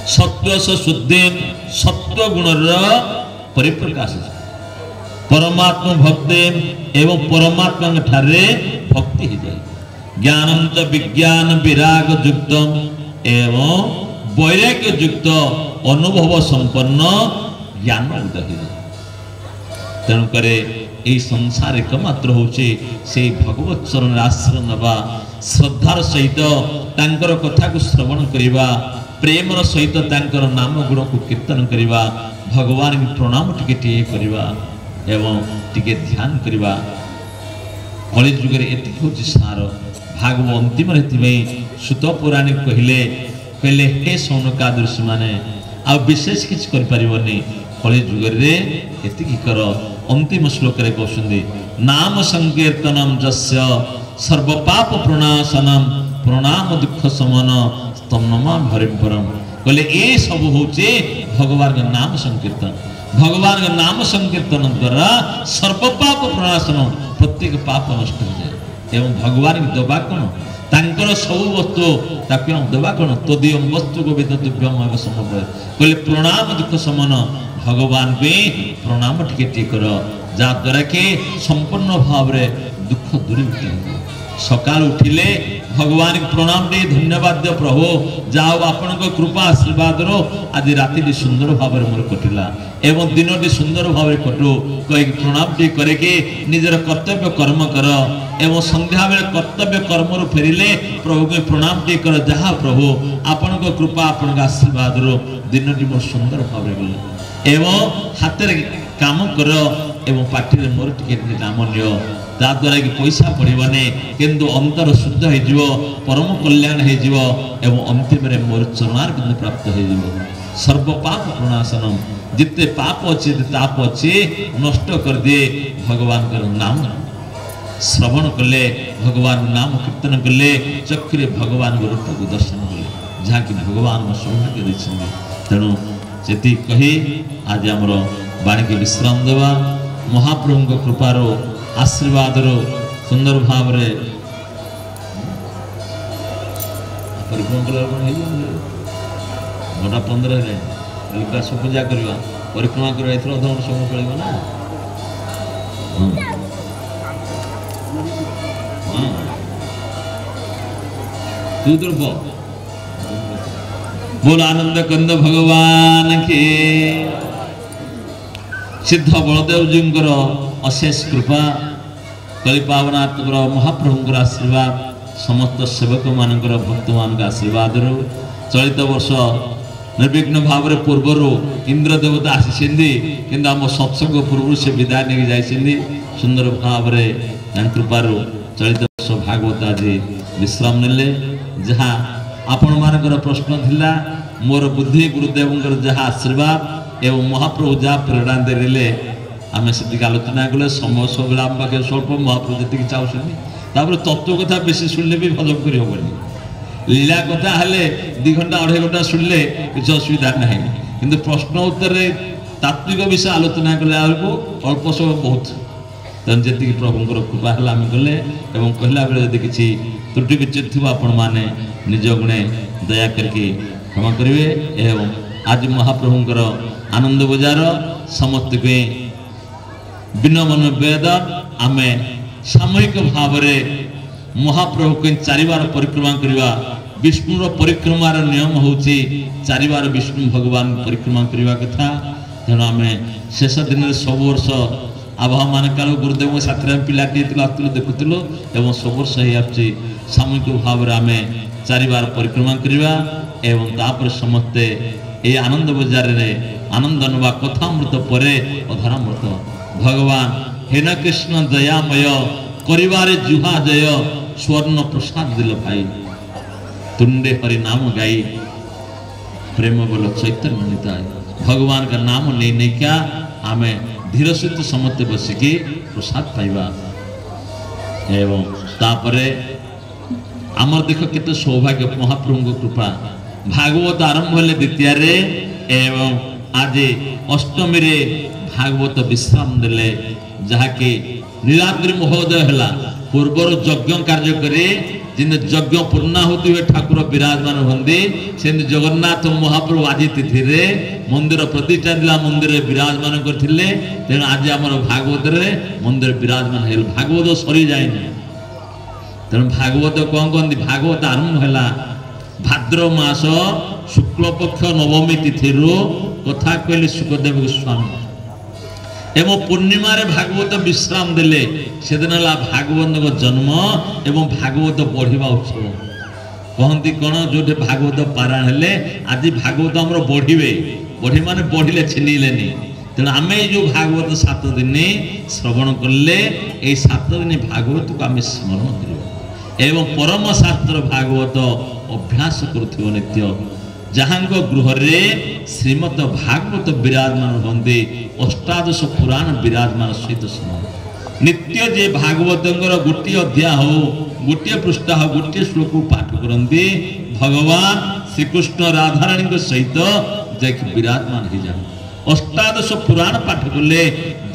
सत्वस शुद्धि सत्व गुण परिप्रकाश परमात्मा भक्ति एवं परमात्मा ठारे भक्ति हो जाए ज्ञानम च विज्ञान विराग युक्त एवं वैराग्य युक्त अनुभव संपन्न ज्ञान उदय हो जाए तेणुक यही संसार एकमात्र होचे से भगवत चरण आश्रय नवा श्रद्धार सहित तांकर कथा को श्रवण करिबा प्रेमर सहित तांकर नाम गुण को कीर्तन करिबा भगवान की प्रणाम टिके करिबा एवं टिके ध्यान करिबा कलि जुग रे एति होची सार भागव अंतिम रहति में सुत पुराणी कहले हे सौनकादृश माने आ विशेष किछ कर परिबनी कलि जुग रे एति की कर अंतिम श्लोक रे कहउछन्दी नाम संकीर्तनम जस्य सर्व पाप प्रणाशनम प्रणाम दुख समन तम नमामि हरिं परम कहले ए सब होचे भगवान का नाम संकीर्तन भगवान का नाम संकीर्तन द्वारा सर्व पाप प्रणाशन प्रत्येक पाप नष्ट हो जाए एवं भगवान की दबा कौन तांकर सब वस्तु ताकि दबा कौन तदीय वस्तु को विद्युभ्यम समर्पय कहले प्रणाम दुख समन भगवान को प्रणाम टिके कर जद्वारा कि संपूर्ण भाव रे दुख दूरीभूत हो सकाल उठिले भगवान को प्रणाम दे धन्यवाद दे प्रभु जाओ आपण को कृपा आशीर्वाद रो आज राति सुंदर भाव मोर कटिला एवं दिनटी सुंदर भाव कटू कही प्रणाम टी करे कि निजर कर्तव्य कर्म कर एवं संध्या बेले कर्तव्य कर्म फेरिले प्रभु को प्रणाम टी कर जहा प्रभु आपण को कृपा आपण आशीर्वाद रो दिनटी मोर सुंदर भाव गला एवं हाथ काम कर एवं पार्टी मोर टिके नाम नियो द्वारा कि पैसा पड़ने किंतु अंतर शुद्ध हो परम कल्याण हो एवं अंतिम मोर चरणार बिंदु प्राप्त हो सर्व पाप प्रणाशनम जिते पाप अच्छे ताप अच्छे नष्ट कर दिए भगवान का नाम श्रवण कले भगवान नाम कीर्तन कले चक्रे भगवान रूप को दर्शन कले जहाँकि भगवान सौभाग्य देते तेणु से कही आज आमर बाणी के विश्राम देवा महाप्रभु कृपार आशीर्वाद सुंदर भाव रे परिक्रमा 15 पूजा करवा परिक्रमा कर समय पड़ेगा ना तू द्रुप बोल आनंद कंद भगवान के सिद्ध बलदेव जी अशेष कृपा कलिपावनात्मक महाप्रभुंर आशीर्वाद समस्त सेवक मान भक्त मान आशीर्वाद चलित वर्ष निर्विघ्न भाव पूर्वर इंद्र देवता आसी कि आम सत्संग पूर्व से विदाय नहीं जाइए सुंदर भाव कृपार चलित वर्ष भागवत आज विश्राम नेले जहाँ आपण मानकर प्रश्न थिला मोर बुद्धि गुरुदेव जहाँ आशीर्वाद एवं महाप्रभु जहाँ प्रेरणा देले आम से आलोचना कले समय सब आम पाखे स्वल्प महाप्रभु जी चाहते तापर तत्व कथा बेसी शुणिले भी हजम कर हेनी लीला कथा हेले 2 घंटा 2.5 घंटा शुणिले किसी असुविधा ना कि प्रश्न उत्तर तात्विक विषय आलोचना कले अल्प समय बहुत तेना जी प्रभुंर कृपा है आम कले कहला बेले यदि किसी त्रुटि विच्युत थी आपण मैंने निज गुणे दया करके क्षमा करेंगे एवं आज महाप्रभुंर आनंद बजार समस्त के विनम्र वेदन आम सामूहिक भाव महाप्रभु के 4 बार परिक्रमा करवा विष्णुर परिक्रमार नियम हूँ 4 बार विष्णु भगवान परिक्रमा करने कथा तेणु आम शेष दिन सब वर्ष आभा मान काल गुरुदेव साथी पिलाटी आसलु देखुलु एवं सब वर्ष ही सामूहिक भाव में आम 4 बार परिक्रमा करवा एवं तापर समस्ते ये आनंद बजार आनंद नवा कथामृत पर अधरामृत भगवान हेन कृष्ण दयामय करिवारे जुहा जय स्वर्ण प्रसाद दिल भाई तुंडे हरि नाम गाई प्रेम बोल चैतन्य निताय भगवान का नाम नहीं नहीं क्या आम धीर सहित समस्ते बसिकी प्रसाद पाइबा एवं तापरे आमर देख केते सौभाग्य महाप्रभु कृपा भागवत आरंभ हेले द्वितीय रे एवं आज अष्टमी रे भागवत विश्राम देले जहाँकि नीलाद्रि महोदय है पूर्वर यज्ञ कार्य करे जिन यज्ञ पूर्णाहुति हुए ठाकुर विराजमान होंगे से जगन्नाथ महाप्रभु आज तिथि रे मंदिर प्रतिष्ठा दिला मंदिर विराजमान करथिले तेणु आज आमर भागवत रे मंदिर विराजमान है भागवत सरी जाए तेणु भागवत कौन कहते भागवत आरंभ है भाद्र मास शुक्ल पक्ष नवमी तिथि कथा कहले सुखदेव गोस्वामी एवं पूर्णिमा रे भागवत विश्राम देले से दिन भागवत जन्म एवं भागवत बढ़िया उत्सव कहती कौन जो भागवत पारायण हेले आज भागवत आम बढ़े बढ़ी माने बढ़िले छिनिलेनी तेणु आम जो भागवत 7 दिन श्रवण कले 7 दिन भागवत को आम स्मरण कर एवं परम शास्त्र भागवत अभ्यास करुथिबो नित्य जहाँ गृह श्रीमद भागवत विराजमान होंगे अष्टादश पुराण विराजमान सहित सुन नित्य जे भागवत गोटे अध्याय हो गोटे पृष्ठा हो गोटे श्लोक पाठ करते भगवान श्रीकृष्ण राधाराणी सहित जाकि विराजमान हो जाए अष्टादश पुराण पाठ कले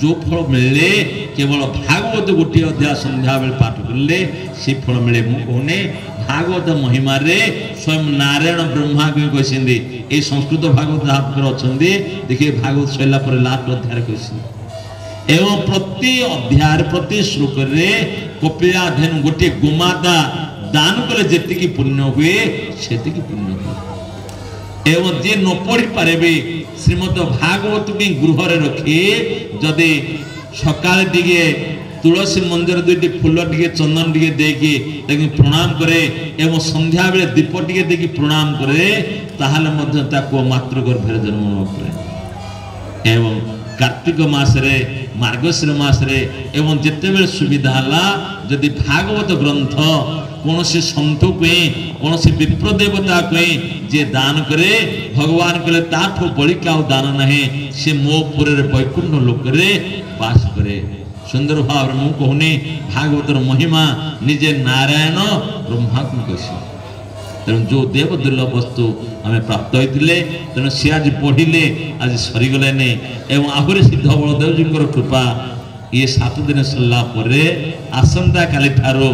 जो फल मिले केवल भागवत गोटे अध्याय संध्या बेले पाठ कले से फल मिले मुझे भागवत महिमा रे स्वयं नारायण ब्रह्मा को कहते ये संस्कृत भागवत अच्छा देखिए भागवत सरला लास्ट अध्याय कहते एवं प्रति अध्याय प्रति श्लोक रे कपिलाधेनु गोटे गोमाता दान कले जी पुण्य हुए से पुण्य हुए एवं जे न पढ़ी पारे श्रीमद भागवत भी गृह रखी जदि सकाल टे तुलसी मंदिर 2टी फूल टे चंदन टे देखी प्रणाम करे एवं संध्या बेले दीप टे देखी प्रणाम करे ताहले मातृगर्भे जन्म करे एवं कार्तिक मासरे मार्गशीर मासरे एवं जिते बेले सुविधा है जदि भागवत ग्रंथ कौन से सन्थु कौन से विप्र देवता जे दान करे भगवान कहले ताठो बड़िका दान नहीं से मो पुरे वैकुंठ लोक वास करे सुंदर भाव मु कहूनी भागवतर महिमा निजे नारायण ब्रह्मा को कही तेणु जो देव दुर्लभ वस्तु आम प्राप्त होते तेणु सी आज पढ़िले आज सरीगले एवं आहरी सिद्ध बलदेव जी कृपा ये 7 दिन सरला आसंता काली ठारो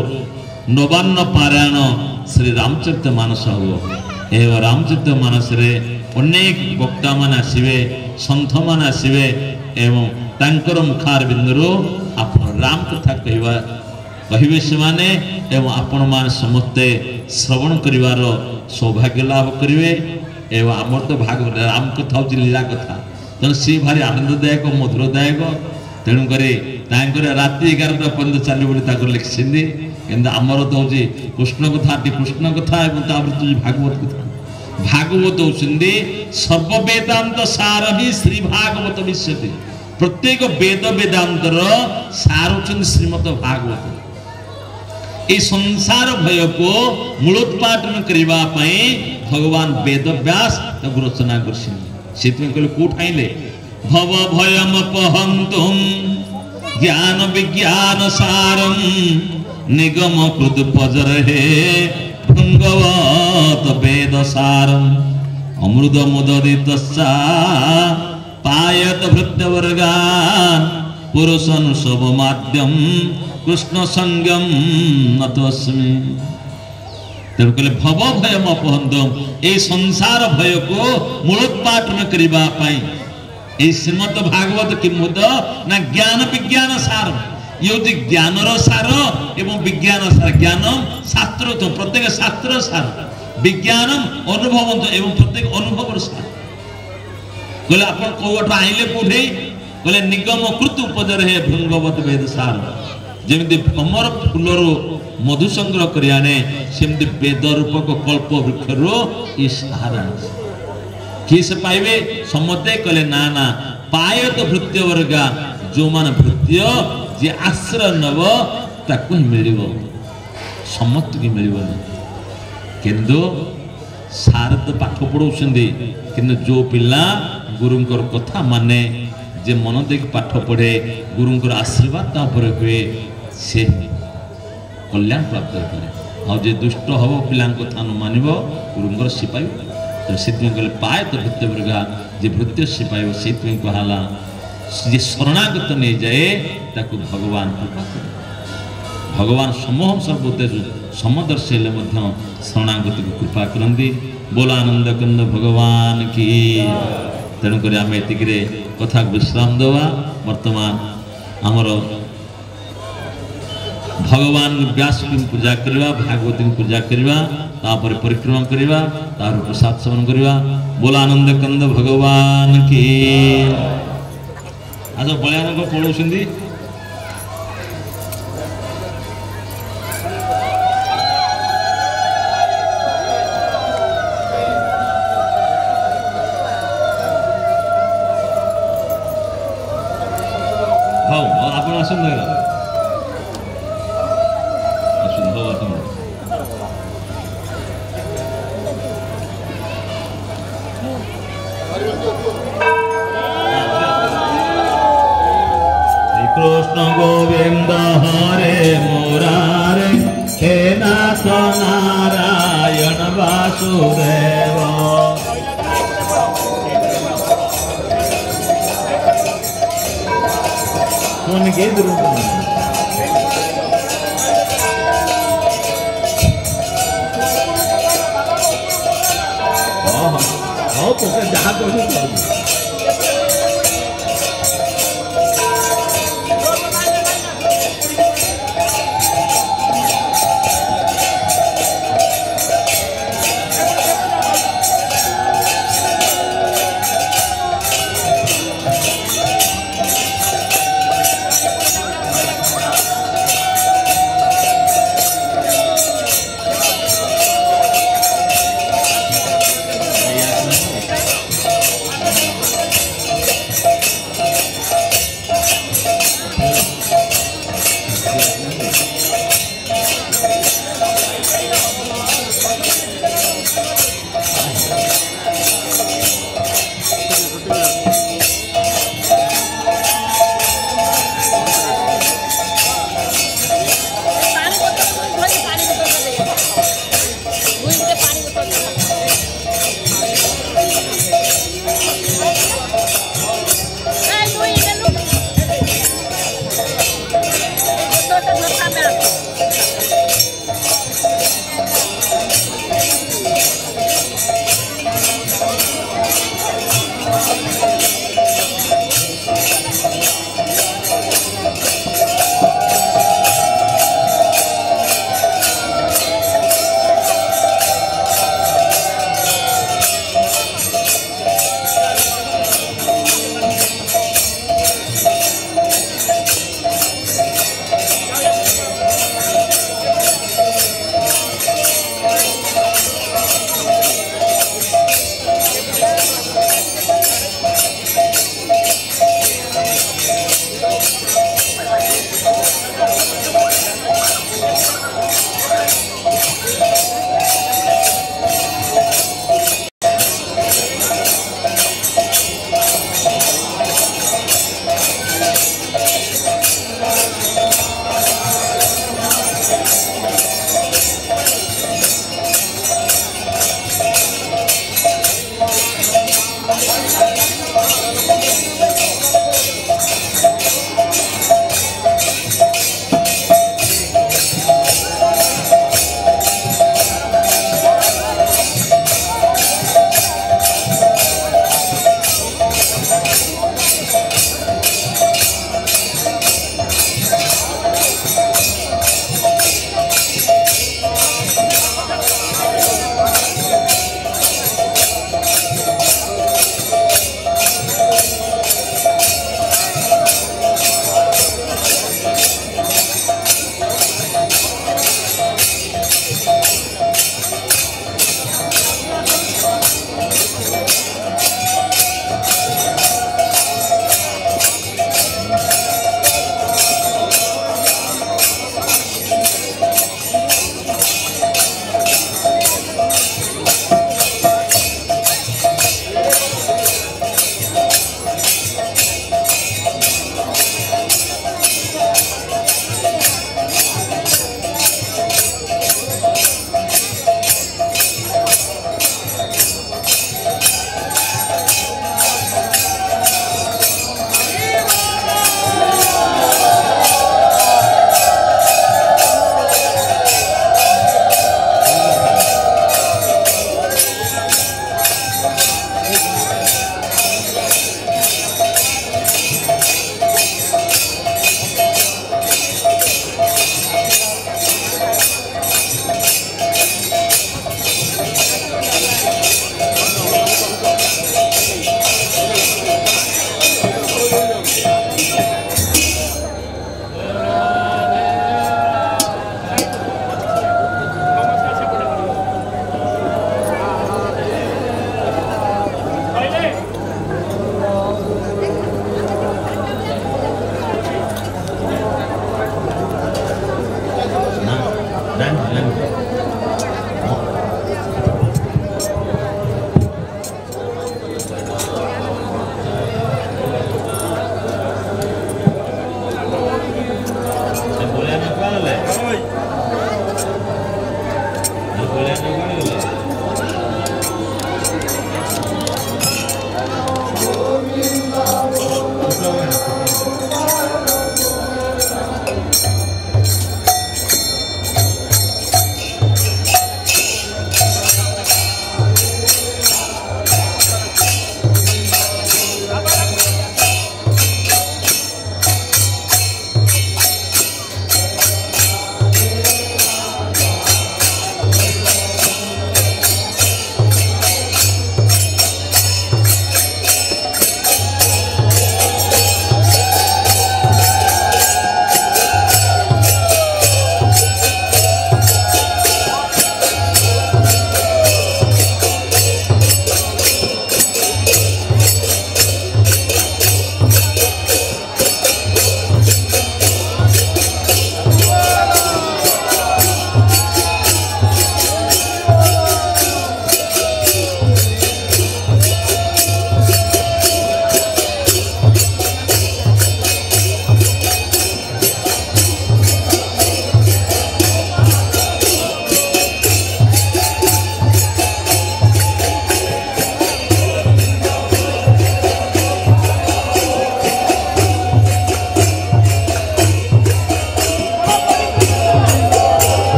नवान्न पारायण श्री रामचरित मानस हो एवं रामचरित मानस रे अनेक वक्ता मान आसवे सन्थ मान आसवे एवं तांकर मुखार बिंदु आप राम कथा कहवा कहे से माने एवं आपण मान समस्ते श्रवण करिवार सौभाग्य लाभ करेंगे एवं आमर तो भागवत राम कथा हूँ लीला कथा तेणु सी भारी आनंददायक मधुरदायक तेणुक राति 11टा पर्यंत चलो लिखी कि आमर तो हूँ कृष्ण कथा एवं भागवत कथा भागवत होती सर्ववेदांत सार ही श्री भागवत विश्यते प्रत्येक वेद वेदांतर सार होती श्रीमद भागवत ये संसार भय को मूलोत्पाटन करने भगवान वेद व्यास रचना कर कौठाइले भव भयम पहंतुम ज्ञान विज्ञान सारम निगम कृत पजर हे भृंगवत वेद सारम अमृत मुददित पायत भृत्यवर्गान पुरुषन सब माध्यम कृष्ण संगम नतस्मि तेणु कहले भव भय अपहंतम ए संसार भय को मूलोत्पाटन करबा पाई ए श्रीमद भागवत किमुद ना ज्ञान विज्ञान सार ये ज्ञानर सार एवं विज्ञान सार ज्ञान शास्त्र तो प्रत्येक शास्त्र सार विज्ञान अनुभव एवं प्रत्येक अनुभव सार कहले अपन कोट आइले कोठे कहले निगम कृत उपजर हे भृंगवत वेद सार जेमिति भ्रमर फूलर मधु संग्रह कर आने सेमति वेद रूपक कल्प वृक्षरो ई सार किए से पाइबे समते कहले ना ना पायत भृत्य वर्गा जो मान भृत्य जे आश्रय नव ताकू ही मिलिबो समस्त की मिलिबो किंतु सार तो पाठ पढ़ौछंदी किंतु जो पिला गुरुंकर कथा माने जे मन देख पाठ पढ़े गुरुंकर आशीर्वाद तापर हुए से कल्याण प्राप्त करे और जे दुष्ट हव पिला कथा न मानिबो गुरुंकर सिपाई तो से कहले पाए तो भृत्य वर्गा जे भृत्य सिपाई से कहला जे शरणागत नहीं जाए ताकू भगवान कृपा करे भगवान समूह सर्वोते समदर्शी शरणागत को कृपा करती बोला आनंद कंद भगवान की तेणुक आम एतिके कथा विश्राम देवा वर्तमान आमर भगवान व्यास की पूजा करवा भागवती की पूजा करवा तापर परिक्रमा करवा तार प्रसाद सेवन करवा बोला आनंद कंद भगवान की आज बलियान को पढ़ौछंदी हाँ आप आसन कृष्ण गोविंद हरे मुरारे हे नाथ नारायण वासुदेव कौन के तो जहाँ को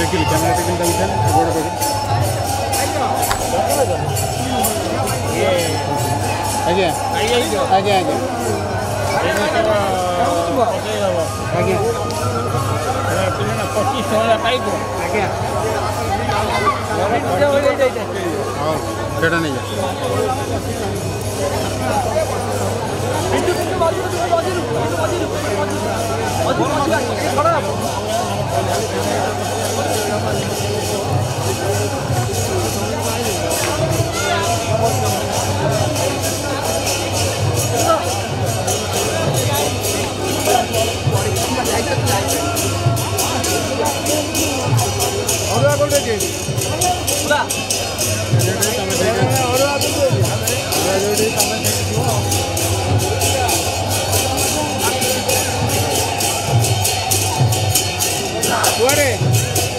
ଦେଖିଲି କ୍ୟାମେରା ଦେଖିଲି ତା ଭିତରେ ଗୋଡ଼ ପାଖରେ ଆଜ୍ଞା ଆଜ୍ଞା ଆଜ୍ଞା ଆଜ୍ଞା ଆଜ୍ଞା 25,000 ପାଇବ ଆଜ୍ଞା ହଉ ସେଇଟା ନେଇଯା କୁଆଡ଼େ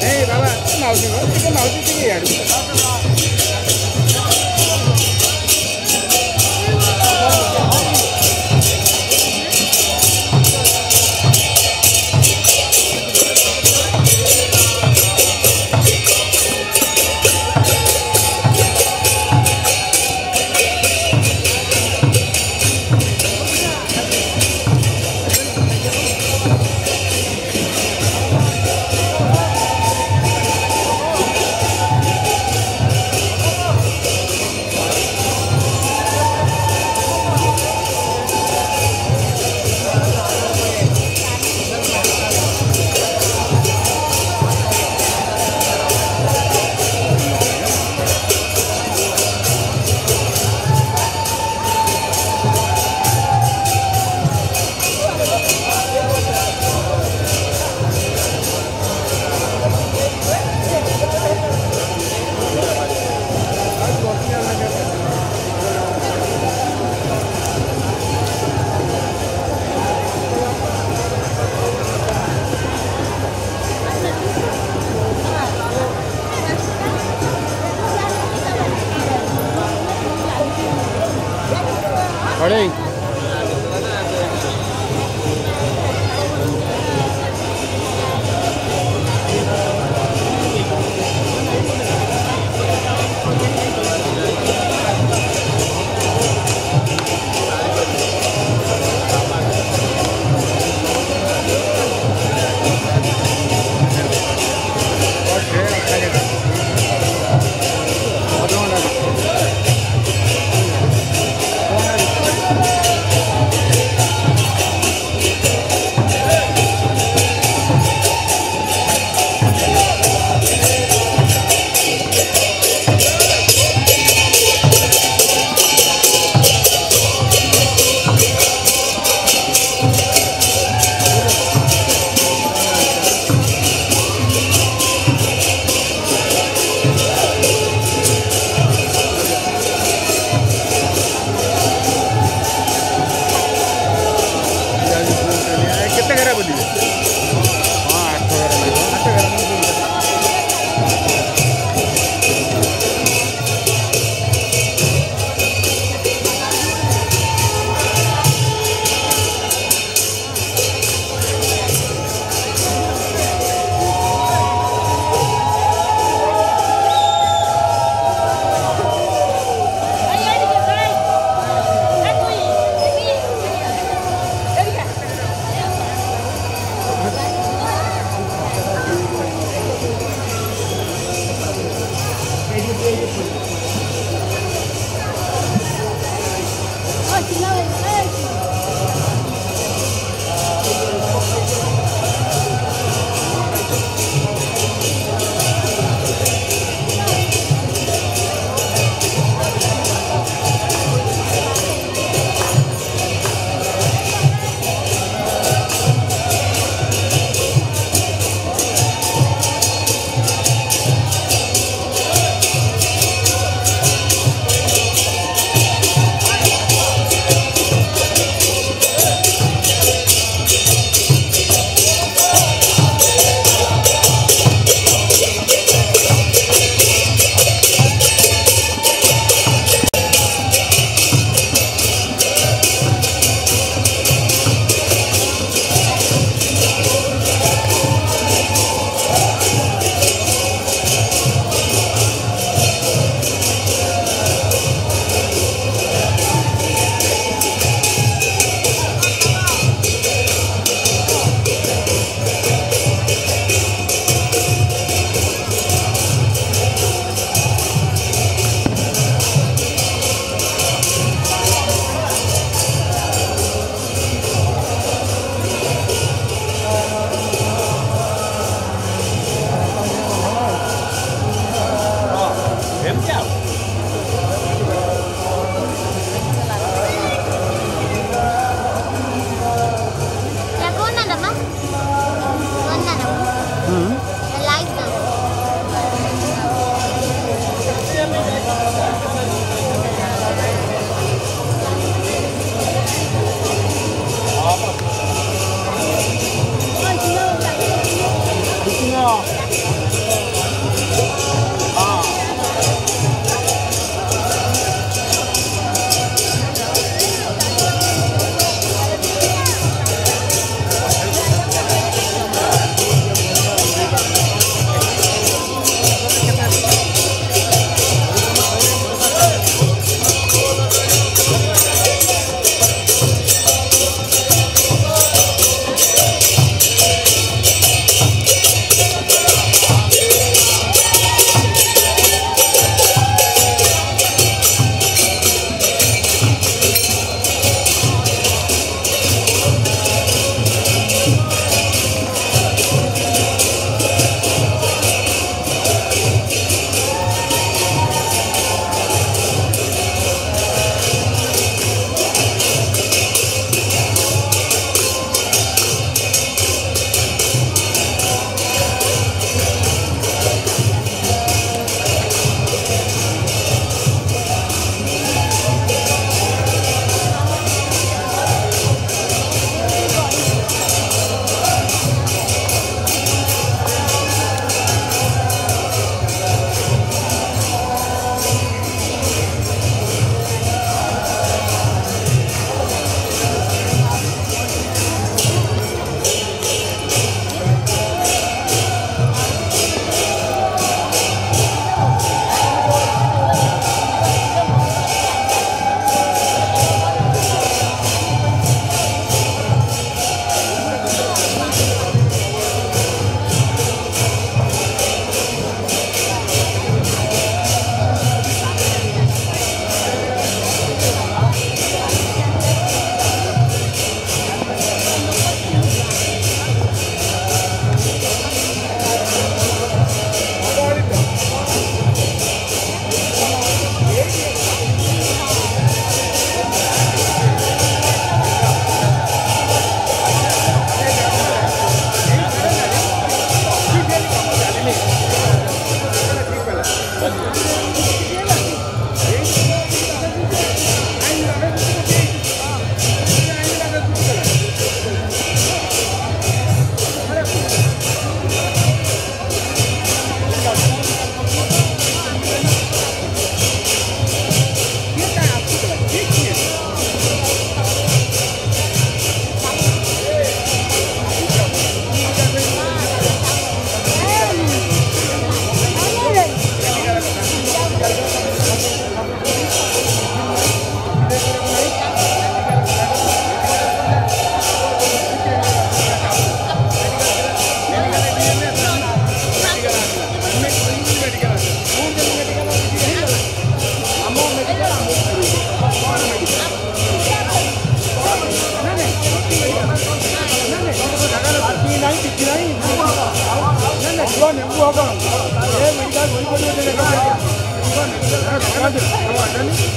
ଏଇ ବାବା ମାଉସୀ ଟିକେ ମାଉସୀ ଟିକେ ଇଆଡ଼ୁ Ready?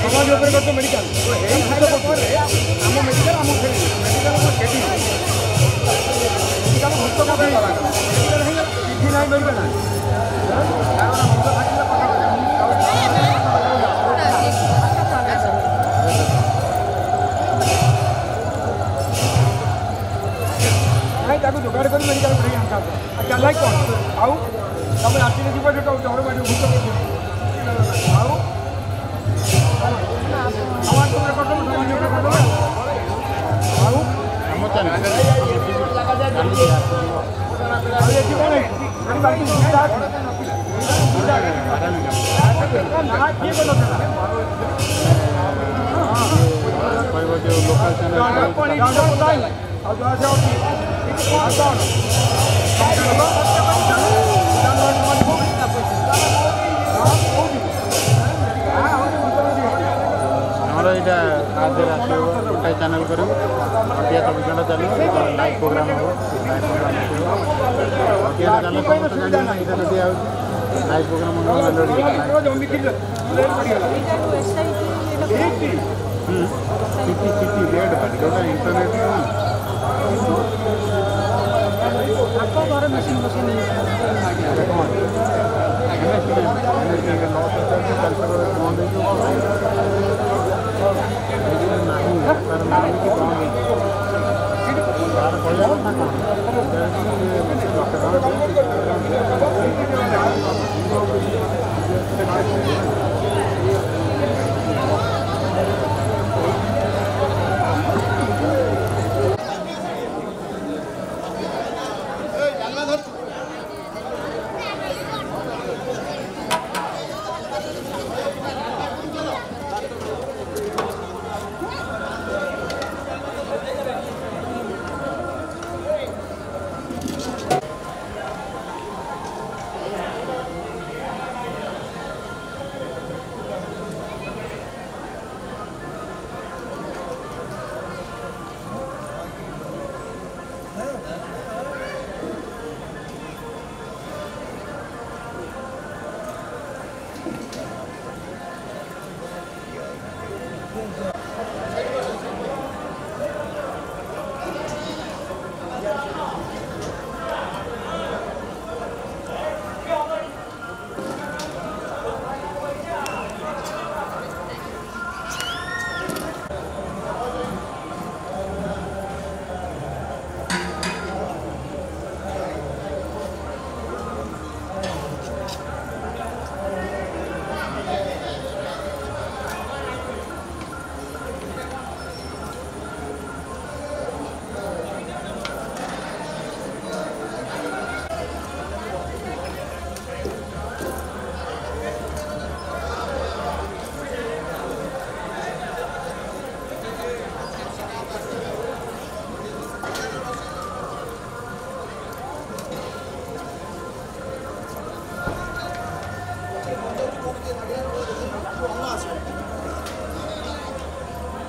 समाज उपरे करतो मेडिकल एई खातो परे आम मेडिकल आम मेडिकल को खेती मेडिकल भक्त को मेडिकल है किछि नाही मेडिकल नहीं ताको जुगाड़ कर मेडिकल पड़े हम का अच्छा लाइक कौन आउ तब रात में जीव जो डर मारे भूत को आउ आवाज को कर दो समाज को कर दो आउ हम चल लगा जाए अरे जी कौन है अरे बाकी सुविधा ना ये बोलो कोई वो जो लोकल चैनल पानी जो बताई और जो से होती हमारा इटा आज राष्ट्रीय गोटे चैनल करूँ अटिया 24 घंटा चलो लाइव प्रोग्राम हो अटिया चैनल समस्त जान लाइव प्रोग्राम सिटी डेड जोटा इंटरनेट आपको घर मशीन मशीन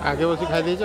आगे बस खाई दीच